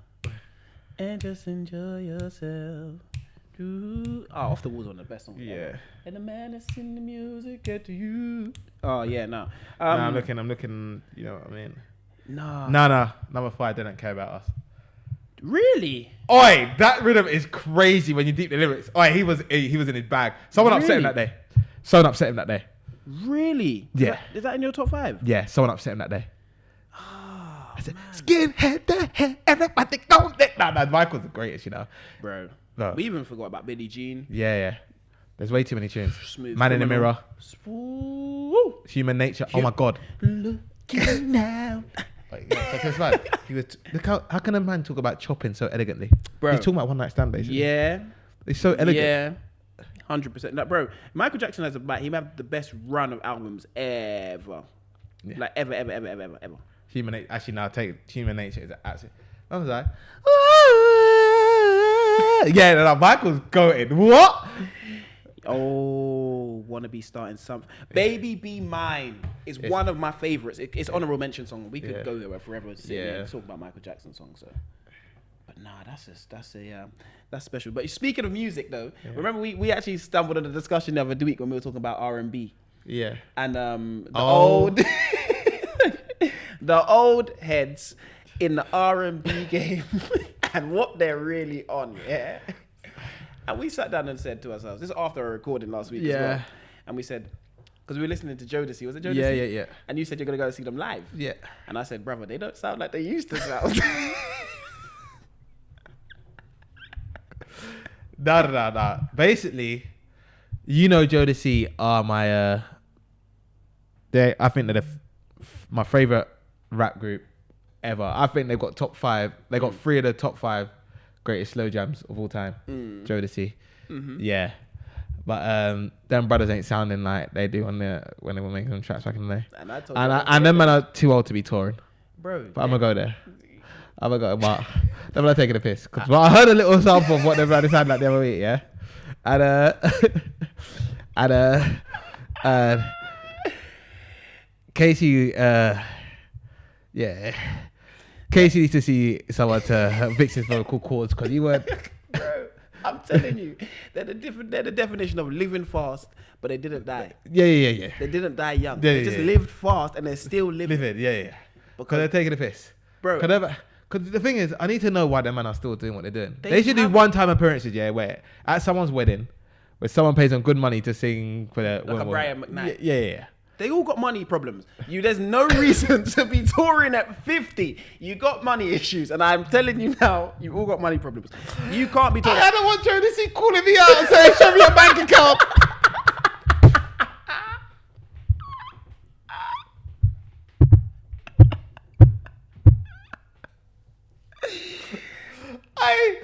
And just enjoy yourself. Off the Walls on the best song. Yeah. Ever. And the madness in the music get to you. Oh yeah, no. I'm looking. You know what I mean? No. Number 5. They don't care about us. Really? Oi, that rhythm is crazy when you deep the lyrics. Oi, he was in his bag. Someone upset him that day. Someone upset him that day. Really? Yeah. Is that in your top 5? Yeah, someone upset him that day. I said, skinhead the head, everybody go there. Nah, Michael's the greatest, you know. Bro. No. We even forgot about Billie Jean. Yeah. There's way too many tunes. Smooth Man in the Mirror. Woo. Human Nature. Oh my God. Looking now. Look how can a man talk about chopping so elegantly? Bro. He's talking about one night stand basically. Yeah. He's so elegant. Yeah. 100%. No, bro, Michael Jackson he had the best run of albums ever. Yeah. Like ever. Human Nature. Actually, now take it. Human Nature is actually. I was like, no, Michael's goated. What? Oh, wanna be starting something. Baby Be Mine is one of my favorites. It's honorable mention song. We could go there forever and talk about Michael Jackson songs. So, but nah, that's special. But speaking of music though, remember we actually stumbled on a discussion the other week when we were talking about R&B. Yeah. And the old heads in the R&B game and what they're really on, yeah. And we sat down and said to ourselves, this is after a recording last week as well. And we said, because we were listening to Jodeci. Was it Jodeci? Yeah. And you said you're going to go see them live. Yeah. And I said, brother, they don't sound like they used to sound. No. Basically, you know Jodeci are my... I think they're my favourite rap group ever. I think they've got top 5. They got 3 of the top 5 greatest slow jams of all time. Jodeci. Mm-hmm. Yeah. But them brothers ain't sounding like they do when they were making them tracks back in the day. And them men are too old to be touring. Bro. But I'm going to go there. I'm going to go. But them men are taking a piss. But I heard a little sample of what them brothers sound like the other week, yeah? And Casey, Casey needs to see someone to fix his vocal cords because you weren't. Bro, I'm telling you, they're the definition of living fast, but they didn't die. Yeah. They didn't die young. They just lived fast and they're still living. Yeah. Because they're taking a piss. Bro. Because the thing is, I need to know why them men are still doing what they're doing. They should do one-time appearances, where at someone's wedding, where someone pays them good money to sing for their... Like a Brian McKnight. Yeah. They all got money problems. There's no reason to be touring at 50. You got money issues, and I'm telling you now, you all got money problems. You can't be touring. I don't want Jodeci calling me out and saying, "Show me your bank account." I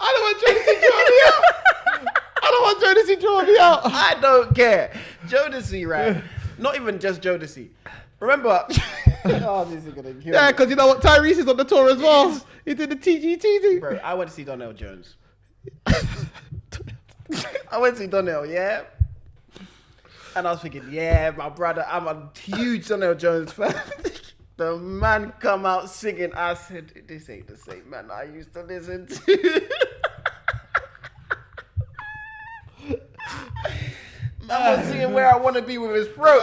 don't want Jodeci drawing me out. I don't want Jodeci drawing me out. I don't care. Jodeci, right? Not even just Jodeci. Remember, Oh, this is gonna kill Yeah, me. because you know what? Tyrese is on the tour as well. He did the TGT thing. Bro, I went to see Donnell Jones. I went to see Donnell, yeah. And I was thinking, yeah, my brother, I'm a huge Donnell Jones fan. The man come out singing. I said, this ain't the same man I used to listen to. Man was singing Where I Want to Be with his throat.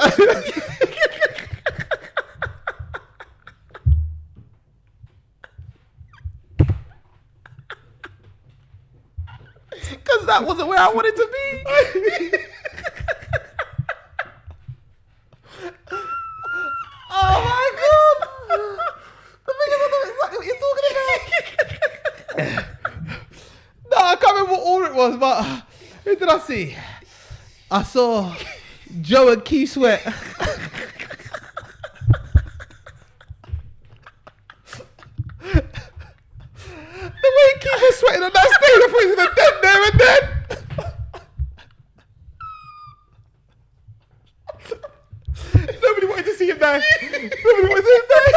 Because that wasn't where I wanted to be. Oh my God. The thing is, I know exactly what you're talking about. No, I can't remember what order it was, but who did I see? I saw Joe and Keith Sweat. The way Keith was sweating on that stage, I thought he was gonna dead there and then. Nobody wanted to see him die. Nobody wanted to see him die.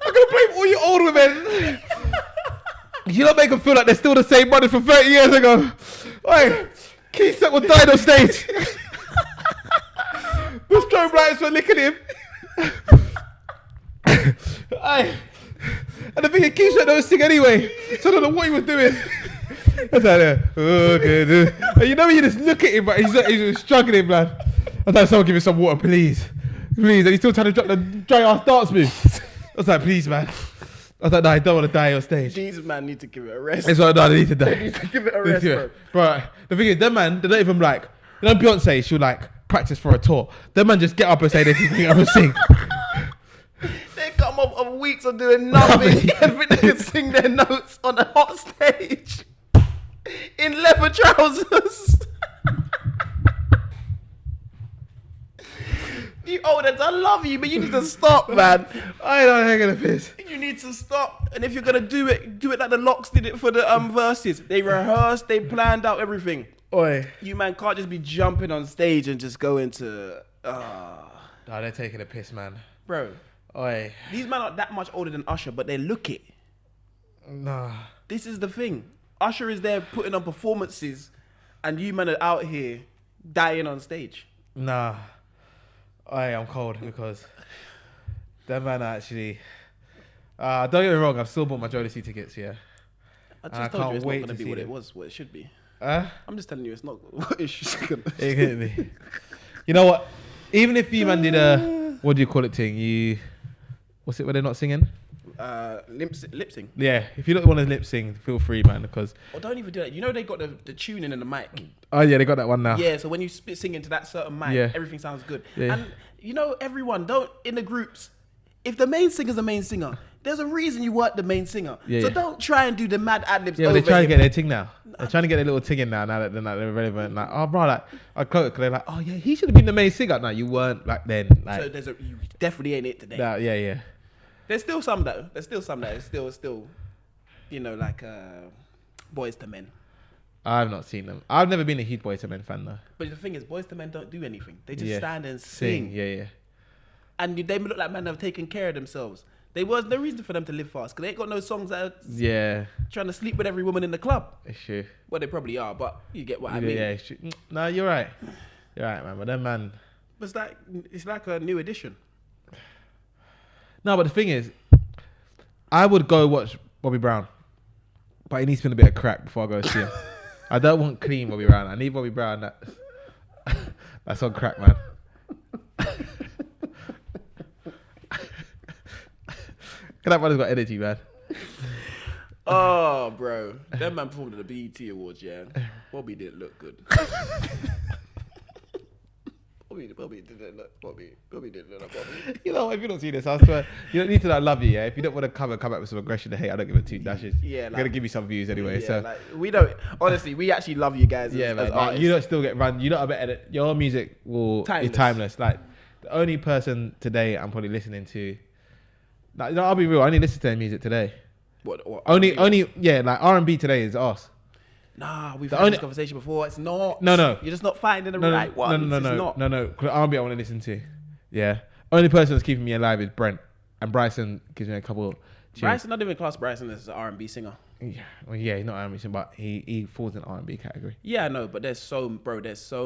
I'm gonna blame all you old women. You don't make them feel like they're still the same brothers from 30 years ago. Oi, Keith Sweat was dying on stage. The strobe lights were licking him. Aye. And the thing is, Keith Sweat don't sing anyway, so I don't know what he was doing. I was like, okay. And you know when you just look at him, but he's struggling, man. I was like, someone give me some water, please. Please. And he's still trying to drop the dry ass dance move. I was like, please, man. I was like, no, I don't want to die on stage. These man need to give it a rest. It's like, no, they need to die. They need to give it a rest, bro. Right. The thing is, them man, they're not even like, you know, Beyonce, she'll like practice for a tour. Them man just get up and say they can get up and sing. They come off of weeks of doing nothing. Everything can sing their notes on a hot stage. In leather trousers. You oldens, I love you, but you need to stop, man. I don't hang a piss. You need to stop. And if you're gonna do it like the Locks did it for the verses. They rehearsed, they planned out everything. Oi. You man can't just be jumping on stage and just go into No, they're taking a piss, man. bro. Oi. These men aren't that much older than Usher, but they look it. Nah. This is the thing. Usher is there putting on performances, and you men are out here dying on stage. Nah. I'm cold because that man actually. Don't get me wrong, I've still bought my Jodeci tickets, yeah. I just told you it's not going to be what it was, what it should be. I'm just telling you it's not what it should be. It could be. You know what? Even if you man did a, what do you call it thing? What's it where they're not singing? Lip sync. Yeah, if you don't want to lip sync, feel free, man, because... Or don't even do that. You know they got the tuning in the mic. Oh, yeah, they got that one now. Yeah, so when you sing into that certain mic, everything sounds good. Yeah. And, you know, everyone, in the groups, if the main singer's the main singer, there's a reason you weren't the main singer. Yeah, so don't try and do the mad ad-libs Yeah, over but they're trying to him. get their thing now. They're trying to get their little thing in now that they're relevant. Like, oh, bro, like, I quote it because they're like, oh, yeah, he should have been the main singer. No, you weren't back then. Like, So you definitely ain't it today. yeah. There's still some though. There's still, you know, like Boys to Men. I've not seen them. I've never been a huge Boyz II Men fan, though. But the thing is, Boys to Men don't do anything. They just stand and sing. Yeah. And they look like men that have taken care of themselves. There was no reason for them to live fast because they ain't got no songs that are trying to sleep with every woman in the club. It's true. Well, they probably are, but you get what I mean. Yeah, it's true. No, you're right. You're right, man. But then, man... But it's like a new edition. No, but the thing is, I would go watch Bobby Brown, but he needs to be a bit of crack before I go see him. I don't want clean Bobby Brown. I need Bobby Brown that's on crack, man. That brother's got energy, man. Oh, bro. That man performed at the BET Awards, yeah. Bobby didn't look good. Bobby Bobby didn't look. Bobby didn't look. Bobby. You know, if you don't see this, I swear, you don't need to like love you, yeah? If you don't want to come back with some aggression and hate, I don't give a two dashes. Yeah, I'm going to give you some views anyway, yeah, so. like, we don't, honestly, we actually love you guys Yeah, as man, artists. you don't still get run. You don't better. Your music will be timeless. Like, the only person today I'm probably listening to, like, you know, I'll be real, I only listen to their music today. What only, yeah, like R&B today is us. Nah, we've had this conversation before. It's not. No. You're just not finding the right one. No. Cause R&B I want to listen to. Yeah. Only person that's keeping me alive is Brent. And Bryson gives me a couple. Bryson, not even class Bryson as an R&B singer. Yeah, well, yeah, he's not R&B singer, but he falls in R&B category. Yeah, I know, but there's so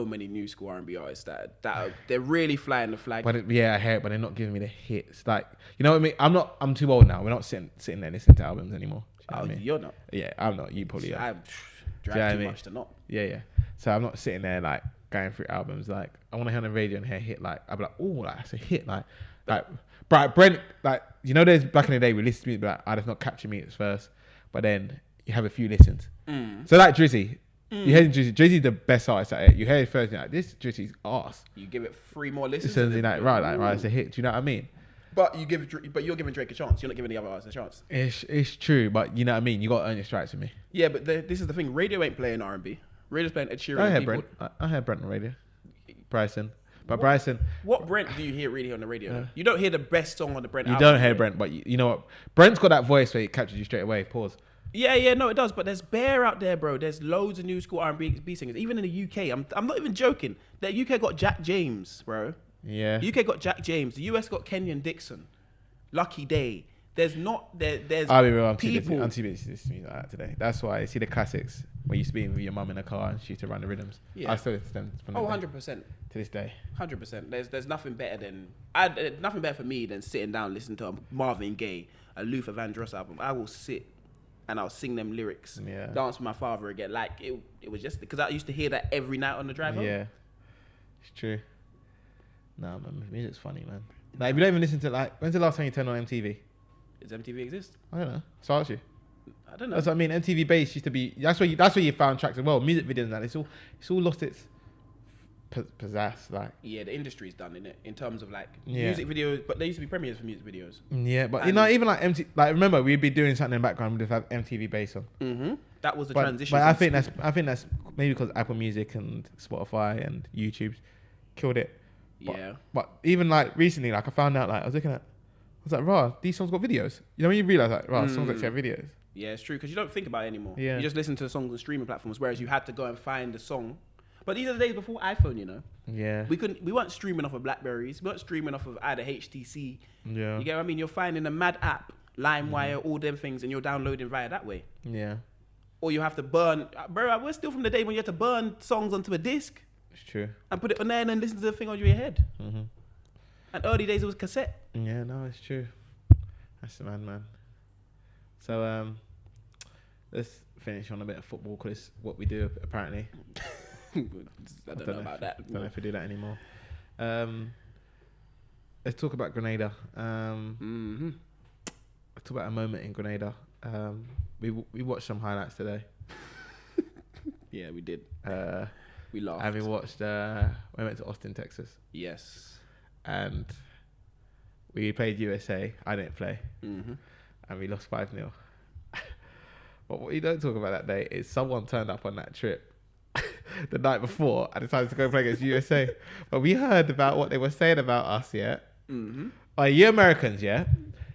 many new school R&B artists that are, they're really flying the flag. But I hear it, but they're not giving me the hits. Like, you know what I mean? I'm too old now. We're not sitting there listening to albums anymore. You know what I mean? You're not. Yeah, I'm not. You probably are. I'm drive too much to not. Yeah. So I'm not sitting there like going through albums. Like, I want to hear on the radio and hear a hit. Like, I'll be like, oh, like, that's a hit. Like Brent, like, you know, there's back in the day we listened to music, but I'd have not captured me at first, but then you have a few listens. So like Drizzy, you hear Drizzy. Drizzy's the best artist at it. You hear it first, you're like, this Drizzy's arse. You give it 3 more listens. You're like, right, it's a hit. Do you know what I mean? But you're giving Drake a chance. You're not giving the other artists a chance. It's true, but you know what I mean. You got to earn your stripes with me. Yeah, but this is the thing. Radio ain't playing R&B. Radio's playing Ed Sheeran. I heard Brent on radio. Bryson. But Bryson. What Brent do you hear really on the radio? You don't hear the best song on the Brent album. You don't hear Brent, but you know what? Brent's got that voice where it captures you straight away. Pause. Yeah, no, it does. But there's Bear out there, bro. There's loads of new school R&B singers. Even in the UK, I'm not even joking. The UK got Jack James, bro. Yeah. The UK got Jack James. The US got Kenyon Dixon, Lucky Day. There's There's I'll be real. I'm people. too busy to listen to music like that today. That's why I see the classics when you used to be with your mum in a car and she used to run the rhythms. Yeah. I still listen to them. From 100%. To this day. 100%. There's nothing better than nothing better for me than sitting down listening to a Marvin Gaye, a Luther Vandross album. I will sit and I'll sing them lyrics. Yeah. Dance with my father again. Like it was just because I used to hear that every night on the drive home. Yeah, it's true. Nah, man, music's funny, man. Like, if you don't even listen to, like, when's the last time you turned on MTV? Does MTV exist? I don't know. So I asked you. I don't know. That's what I mean. MTV Base used to be. That's where you found tracks as well. Music videos and that. It's all lost its pizzazz. Like, yeah, the industry's done in it in terms of like music videos, but there used to be premieres for music videos. Yeah, but you know, even like like remember we'd be doing something in the background. We'd have MTV Base on. Mm-hmm. That was the transition. But I think that's maybe because Apple Music and Spotify and YouTube killed it. But even like recently, like I found out, like I was like, rah, these songs got videos. You know when you realise like, rah, songs actually have videos. Yeah, it's true because you don't think about it anymore. Yeah. You just listen to the songs on streaming platforms, whereas you had to go and find the song. But these are the days before iPhone, you know. Yeah. We weren't streaming off of Blackberries. We weren't streaming off of either HTC. Yeah. You get what I mean? You're finding a mad app, LimeWire, all them things, and you're downloading via that way. Yeah. Or you have to burn. Bro, we're still from the day when you had to burn songs onto a disc. It's true. And put it on there and then listen to the thing on your head. Mm-hmm. And early days it was cassette. Yeah, no, it's true. That's the man. So let's finish on a bit of football because it's what we do apparently. I don't know about that. I don't know if we do that anymore. Let's talk about Grenada. Let's talk about a moment in Grenada. We watched some highlights today. Yeah, we did. We laughed. And we watched. We went to Austin, Texas. Yes. And we played USA. I didn't play. Mm-hmm. And we lost 5-0. But what you don't talk about that day is someone turned up on that trip the night before and decided to go play against USA. But we heard about what they were saying about us, yeah? Mm-hmm. Like, you Americans, yeah?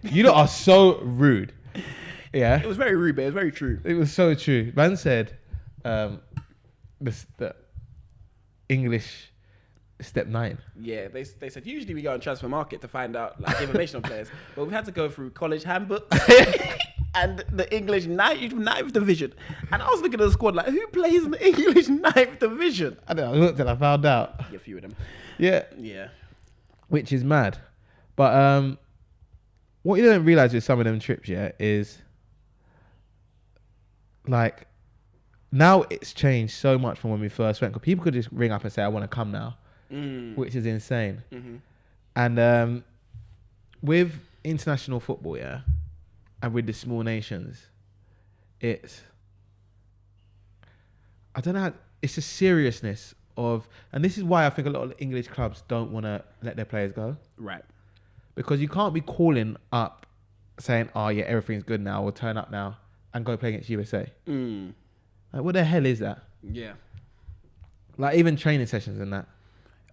You lot are so rude. Yeah? It was very rude, but it was very true. It was so true. Man said the English step 9. Yeah, they said usually we go on Transfer Market to find out like information on players, but we had to go through college handbooks and the English ninth division. And I was looking at the squad like, who plays in the English 9th division? I don't know. I looked and I found out. Yeah, a few of them. Yeah. Which is mad. But what you don't realise with some of them trips, yeah, is like now it's changed so much from when we first went. Because people could just ring up and say, I want to come now. Which is insane. Mm-hmm. And with international football, yeah, and with the small nations, it's, I don't know how, it's the seriousness and this is why I think a lot of English clubs don't want to let their players go. Right. Because you can't be calling up saying, oh yeah, everything's good now, we'll turn up now and go play against USA. Like, what the hell is that? Yeah. Like, even training sessions and that.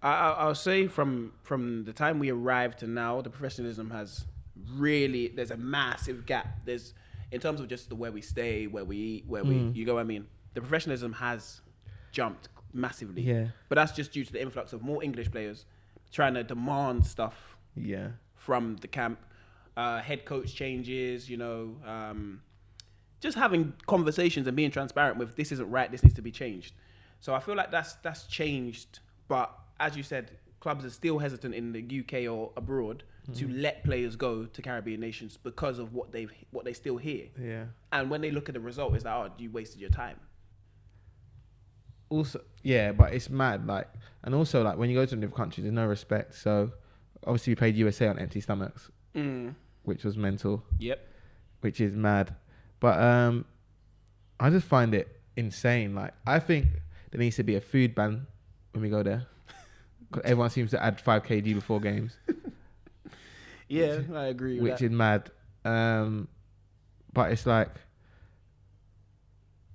I'll say from the time we arrived to now, the professionalism has really, there's a massive gap. There's, in terms of just where we stay, where we eat, you know what I mean? The professionalism has jumped massively. Yeah. But that's just due to the influx of more English players trying to demand stuff from the camp. Head coach changes, you know, just having conversations and being transparent with, this isn't right, this needs to be changed. So I feel like that's changed. But as you said, clubs are still hesitant in the UK or abroad to let players go to Caribbean nations because of what they still hear. Yeah. And when they look at the result, it's like, oh, you wasted your time. Also, yeah, but it's mad. Like, and also, like, when you go to different countries, there's no respect. So, obviously, we played USA on empty stomachs, which was mental. Yep. Which is mad. But I just find it insane. Like, I think there needs to be a food ban when we go there. Because everyone seems to add 5 kg before games. Yeah, I agree with which that. is mad. But it's like,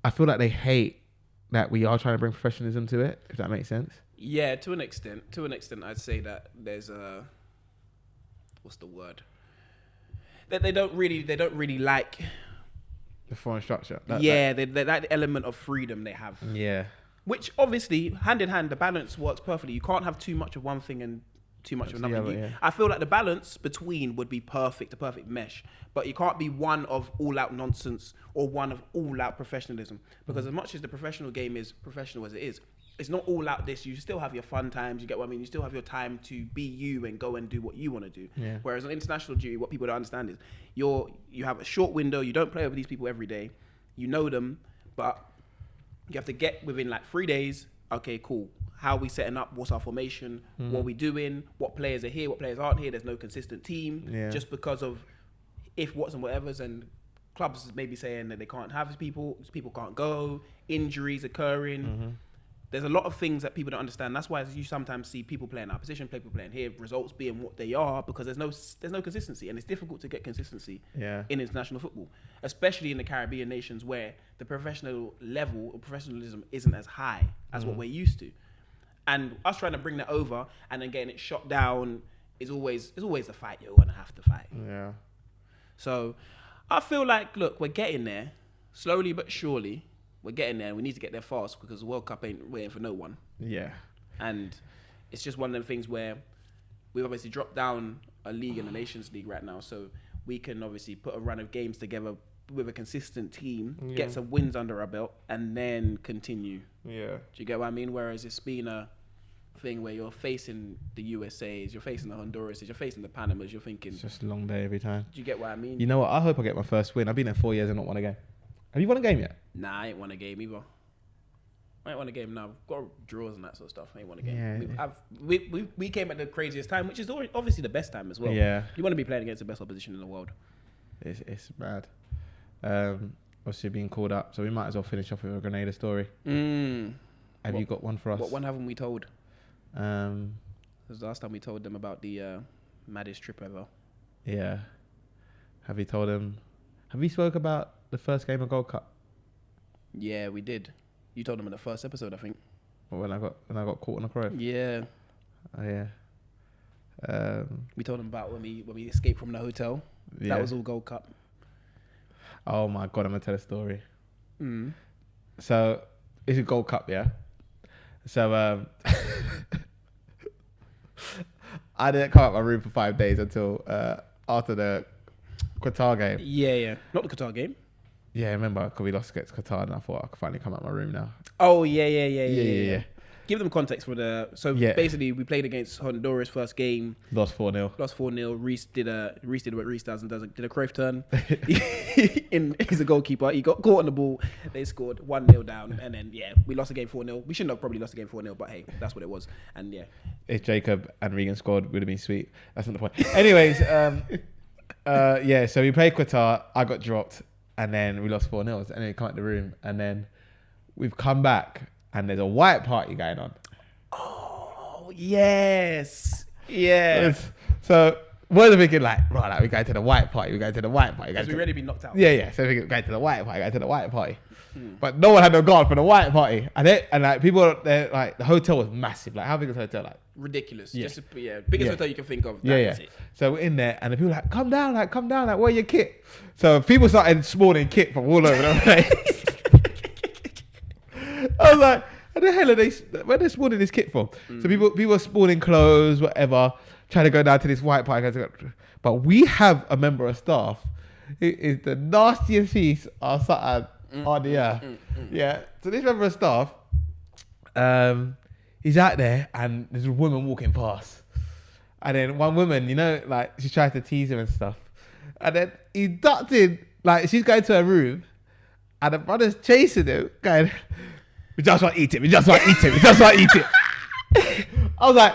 I feel like they hate that we are trying to bring professionalism to it, if that makes sense. Yeah, to an extent. To an extent, I'd say that there's a, what's the word? That they don't really like the foreign structure. They like the element of freedom they have. Yeah. Which obviously, hand in hand, the balance works perfectly. You can't have too much of one thing and too much of another. I feel like the balance between would be perfect, the perfect mesh. But you can't be one of all-out nonsense or one of all-out professionalism. Because as much as the professional game is professional as it is, it's not all out this. You still have your fun times. You get what I mean? You still have your time to be you and go and do what you want to do. Yeah. Whereas on international duty, what people don't understand is you have a short window. You don't play with these people every day. You know them, but you have to get within like 3 days. Okay, cool. How are we setting up? What's our formation? What are we doing? What players are here? What players aren't here? There's no consistent team. Yeah. Just because of if, what's and whatever's, and clubs maybe saying that they can't have people can't go, injuries occurring. There's a lot of things that people don't understand. That's why you sometimes see people playing our position, people playing here, results being what they are, because there's no consistency, and it's difficult to get consistency in international football, especially in the Caribbean nations where the professional level of professionalism isn't as high as what we're used to. And us trying to bring that over and then getting it shot down is always the fight you're gonna have to fight. Yeah. So I feel like, look, we're getting there slowly but surely. We're getting there. We need to get there fast because the World Cup ain't waiting for no one. Yeah. And it's just one of them things where we've obviously dropped down a league in the Nations League right now, so we can obviously put a run of games together with a consistent team, get some wins under our belt, and then continue. Yeah. Do you get what I mean? Whereas it's been a thing where you're facing the USAs, you're facing the Hondurases, you're facing the Panamas, you're thinking... It's just a long day every time. Do you get what I mean? You know what? I hope I get my first win. I've been there 4 years and not won a game. Have you won a game yet? Nah, I ain't won a game either. I ain't won a game now. I've got draws and that sort of stuff. I ain't won a game. Yeah. We came at the craziest time, which is obviously the best time as well. Yeah. You want to be playing against the best opposition in the world. It's bad. Obviously being called up, so we might as well finish off with a Grenada story. Have you got one for us? What one haven't we told? It was the last time we told them about the maddest trip ever. Yeah. Have you told them? Have we spoke about the first game of Gold Cup? Yeah, we did. You told them in the first episode, I think. When I got caught on a crow. Yeah. Oh yeah. We told them about when we escaped from the hotel. Yeah. That was all Gold Cup. Oh my God, I'm gonna tell a story. So it's a Gold Cup, yeah. So I didn't come out of my room for 5 days until after the Qatar game. Yeah. Not the Qatar game. Yeah, remember, because we lost against Qatar, and I thought I could finally come out of my room now. Oh, yeah. Give them context for basically we played against Honduras first game. Lost 4-0. Reece did what Reece does and did a Cruyff turn. He's a goalkeeper. He got caught on the ball. They scored 1-0 down, and then we lost the game 4-0. We shouldn't have probably lost the game 4-0, but hey, that's what it was. And if Jacob and Regan scored, would have been sweet. That's not the point. Anyways, so we played Qatar. I got dropped, and then we lost 4-0. And then we come out the room, and then we've come back. And there's a white party going on. yes. Yeah. So we're thinking like, right, like, we're going to the white party. Because we've already been knocked out. Yeah. So we're going to the white party. But no one had no guard for the white party. And like people, they're like, the hotel was massive. Like, how big is the hotel? Like, ridiculous. Yeah. Biggest hotel you can think of. That's it. So we're in there, and the people are like, come down, like, where your kit? So people started spawning kit from all over the place. I was like, how the hell are where are they spawning this kit from? So people are spawning clothes, whatever, trying to go down to this white party. But we have a member of staff who is the nastiest piece of something on the earth. Yeah. So this member of staff, he's out there, and there's a woman walking past. And then one woman, you know, like, she tries to tease him and stuff. And then he ducked in, like, she's going to her room, and the brother's chasing him, going, we just want to eat it. I was like,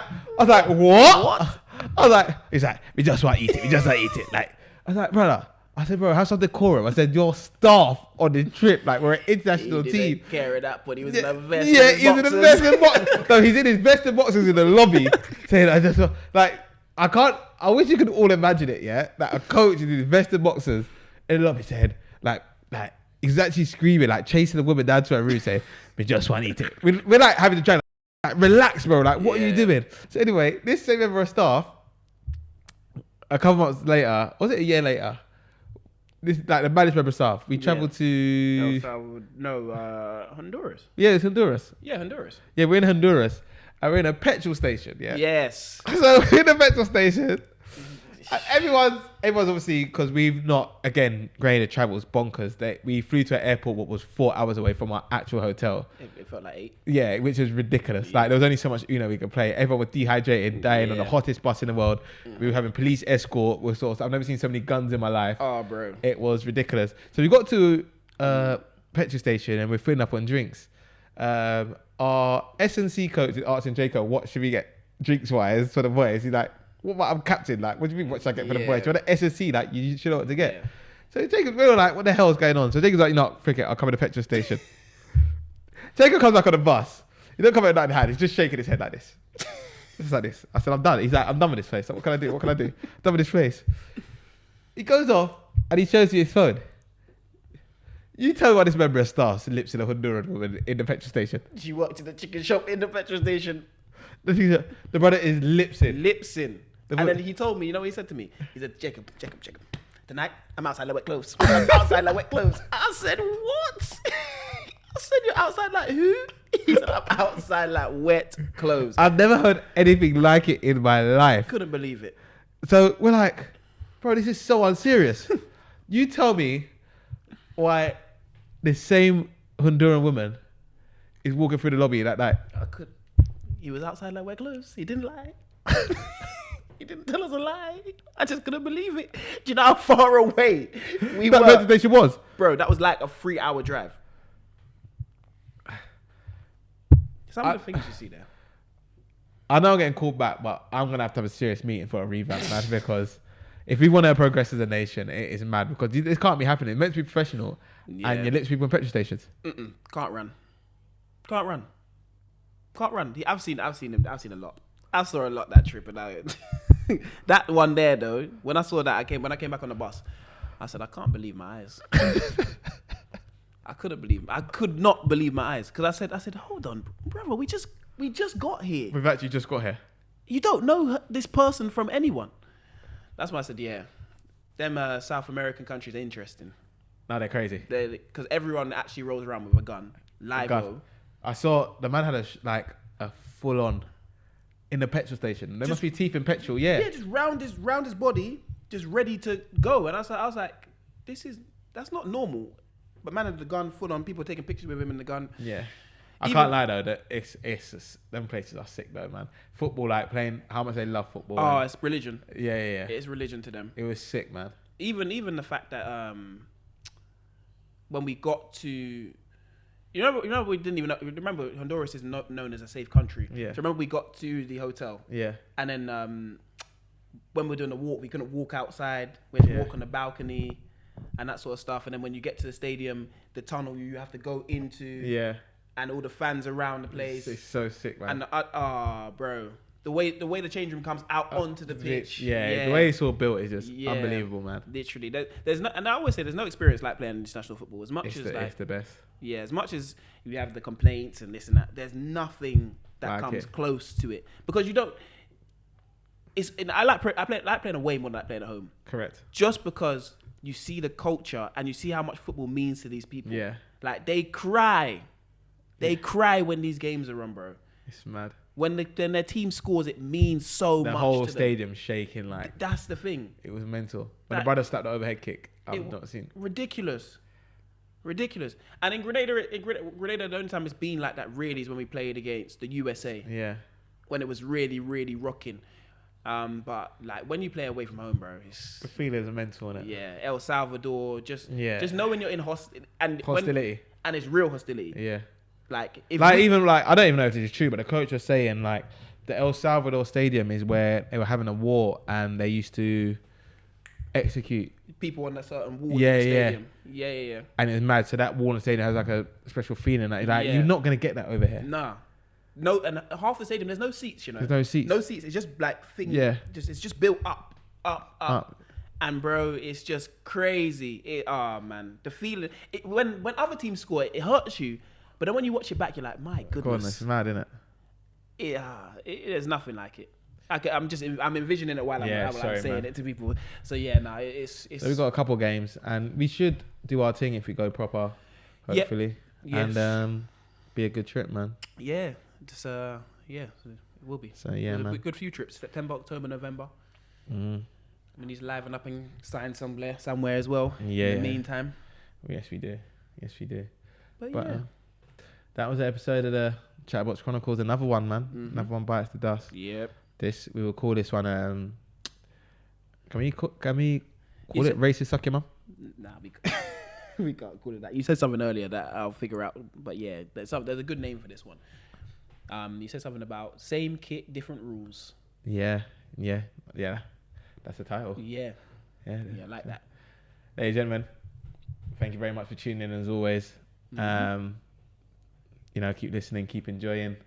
what? I was like, he's like, we just want to eat it. Like, I was like, brother. I said, bro, have some decorum. I said, your staff on the trip, like, we're an international team. He didn't care that, but he was in a vest. Yeah, he's in a vest and boxers. No, he's in his vest and boxers in the lobby. Saying, I wish you could all imagine it, yeah? Like, a coach in his vest and boxers in the lobby said, like, he's actually screaming, like, chasing the woman down to her room, saying, we just want to eat it. We're like having to try, like, relax, bro. Like, what are you doing? So anyway, this same member of staff, a couple months later, was it a year later? This like the management member of staff. We travelled to Honduras. Yeah, it's Honduras. Yeah, Honduras. Yeah, we're in Honduras, and we're in a petrol station. Yeah. Yes. So we're in a petrol station. Everyone's obviously, because we've not, again, Grenada travels bonkers. We flew to an airport what was 4 hours away from our actual hotel. It felt like 8. Yeah, which was ridiculous. Like, there was only so much we could play. Everyone was dehydrated, dying on the hottest bus in the world. We were having police escort. I've never seen so many guns in my life. Oh, bro. It was ridiculous. So we got to petrol station, and we're filling up on drinks. Our S&C coach is asking Jacob, what should we get drinks-wise for the boys? He's like, I'm captain. Like, what do you mean? What should I get for the boys? Do you want an SSC? Like, you should know what to get. Yeah. So Jacob, we were like, what the hell is going on? So Jacob's like, frick it, I'll come to the petrol station. Jacob comes back on the bus. He don't come out in hand. He's just shaking his head like this. Just like this. I said, I'm done. He's like, I'm done with this place. Like, what can I do? I'm done with this place. He goes off and he shows you his phone. You tell me why this member of staff's lips in a Honduran woman in the petrol station. She worked in the chicken shop in the petrol station. The brother is lipsing. And then he told me, you know what he said to me? He said, Jacob. Tonight, I'm outside like wet clothes. I said, what? I said, you're outside like who? He said, I'm outside like wet clothes. I've never heard anything like it in my life. Couldn't believe it. So we're like, bro, this is so unserious. You tell me why the same Honduran woman is walking through the lobby like that. He was outside like wet clothes. He didn't lie. He didn't tell us a lie. I just couldn't believe it. Do you know how far away we were? That station was? Bro, that was like a 3-hour drive. Some of the things you see there. I know I'm getting called back, but I'm going to have a serious meeting for a revamp, man, because if we want to progress as a nation, it is mad, because this can't be happening. It's meant to be professional, and you lips people in petrol stations. Can't run. I've seen him. I've seen a lot. I saw a lot that trip, and that one there though. When I saw that, when I came back on the bus, I said, I can't believe my eyes. I could not believe my eyes, because I said, hold on, brother, we just got here. We've actually just got here. You don't know this person from anyone. That's why I said, yeah, them South American countries are interesting. No, they're crazy. Because everyone actually rolls around with a gun. Live. I saw the man had a full on in the petrol station. There must be teeth in petrol, yeah. Yeah, just round his body, just ready to go. And I was like, that's not normal. But man had the gun full on, people taking pictures with him in the gun. Yeah. I can't lie though, that it's them places are sick though, man. Football, like playing, how much they love football. Oh, it's religion. Yeah. It's religion to them. It was sick, man. Even the fact that when we got to, you know, we didn't even know, remember Honduras is not known as a safe country. Yeah. So remember we got to the hotel. Yeah. And then when we were doing the walk, we couldn't walk outside. We had to walk on the balcony and that sort of stuff. And then when you get to the stadium, the tunnel you have to go into. Yeah. And all the fans around the place. It's so sick, man. And bro, The way the change room comes out onto the pitch. Yeah, the way it's all built is just unbelievable, man. Literally, there's no, and I always say there's no experience like playing international football. As much as it's the best. Yeah, as much as you have the complaints and this and that, there's nothing that comes close to it because you don't. I like playing away more than I playing at home. Correct. Just because you see the culture and you see how much football means to these people. Yeah. Like they cry when these games are on, bro. It's mad. When their team scores, it means so much. The whole stadium shaking like. That's the thing. It was mental. When the brother slapped the overhead kick, I've not seen. Ridiculous. And in Grenada, the only time it's been like that really is when we played against the USA. Yeah. When it was really, really rocking. But like when you play away from home, bro, the feelings are mental, innit? Yeah, El Salvador, just knowing you're in hostility, and it's real hostility. Yeah, like I don't even know if this is true, but the coach was saying like the El Salvador stadium is where they were having a war and they used to execute people on a certain wall. Yeah, in the stadium. Yeah. And it's mad. So that wall in the stadium has like a special feeling. Like you're not gonna get that over here. Nah. No, and half the stadium, there's no seats, you know. There's no seats. No seats. It's just like things. Yeah. It's just built up. And bro, it's just crazy. Man, the feeling. When other teams score, it hurts you. But then when you watch it back, you're like, my goodness. It's mad, isn't it? There's nothing like it. I'm envisioning it while I'm saying it to people. So it's. So we've got a couple games, and we should do our thing if we go proper, hopefully. Yes. And be a good trip, man. Yeah. Just it will be. So man. Good few trips. September, October, November. We need to liven up and sign somewhere as well. Yeah. In the meantime. Yes, we do. But yeah. That was the episode of the Chatterbox Chronicles. Another one, man. Mm-hmm. Another one bites the dust. Yep. We will call this one. Can we call it racist suck your mum? Nah, we can't call it that. You said something earlier that I'll figure out. But yeah, there's a good name for this one. You said something about same kit, different rules. Yeah. That's the title. Yeah, I like that. Ladies and gentlemen, thank you very much for tuning in as always. Mm-hmm. Keep listening, keep enjoying.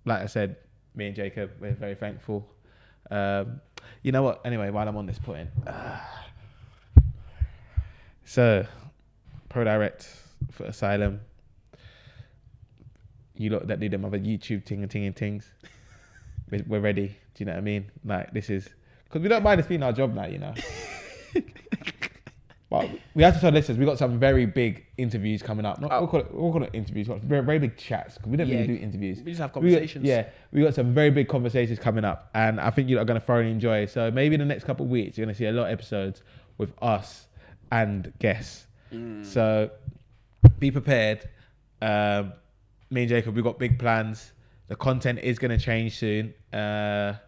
Like I said, me and Jacob, we're very thankful. You know what? Anyway, while I'm on this point, so ProDirect for Asylum. You lot that do them other YouTube things. We're ready. Do you know what I mean? Like this is because we don't mind this being our job now, you know. But we have to tell listeners we got some very big interviews coming up. We'll call it interviews. Very, very big chats because we don't really do interviews. We just have conversations. We got some very big conversations coming up, and I think you're going to thoroughly enjoy. So maybe in the next couple of weeks you're going to see a lot of episodes with us and guests. So be prepared. Me and Jacob, we've got big plans. The content is going to change soon. We're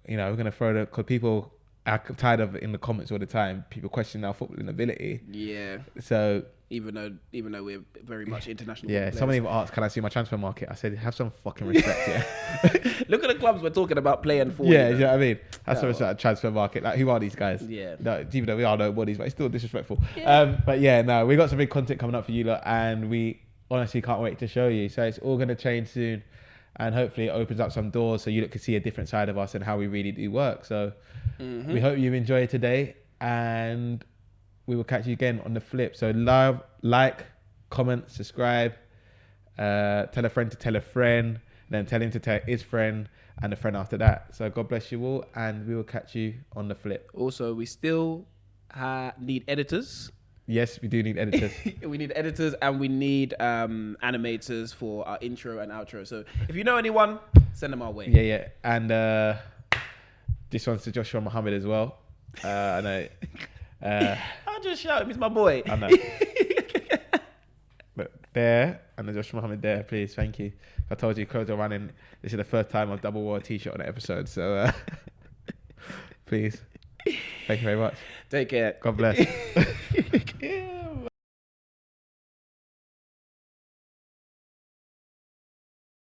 going to throw because people are tired of in the comments all the time. People question our footballing ability. Yeah. So even though we're very much international. Yeah. Somebody even asked, "Can I see my transfer market?" I said, "Have some fucking respect." Yeah. Look at the clubs we're talking about playing for. Yeah, you know what I mean. Have some respect. Transfer market. Like, who are these guys? Yeah. No, even though we are nobodies, but it's still disrespectful. Yeah. We got some big content coming up for you lot, and we honestly can't wait to show you. So it's all going to change soon. And hopefully it opens up some doors so you can see a different side of us and how we really do work. So we hope you enjoy today, and we will catch you again on the flip. So like, comment, subscribe, tell a friend to tell a friend, then tell him to tell his friend and a friend after that. So God bless you all, and we will catch you on the flip. Also, we still need editors. Yes, we do need editors. We need editors, and we need animators for our intro and outro. So if you know anyone, send them our way. Yeah. And this one's to Joshua Muhammad as well. I know. I'll just shout him. He's my boy. I know. But there, and the Joshua Muhammad there, please. Thank you. I told you, clothes are running. This is the first time I've double wore a t-shirt on an episode. So please. Thank you very much. Take care. God bless.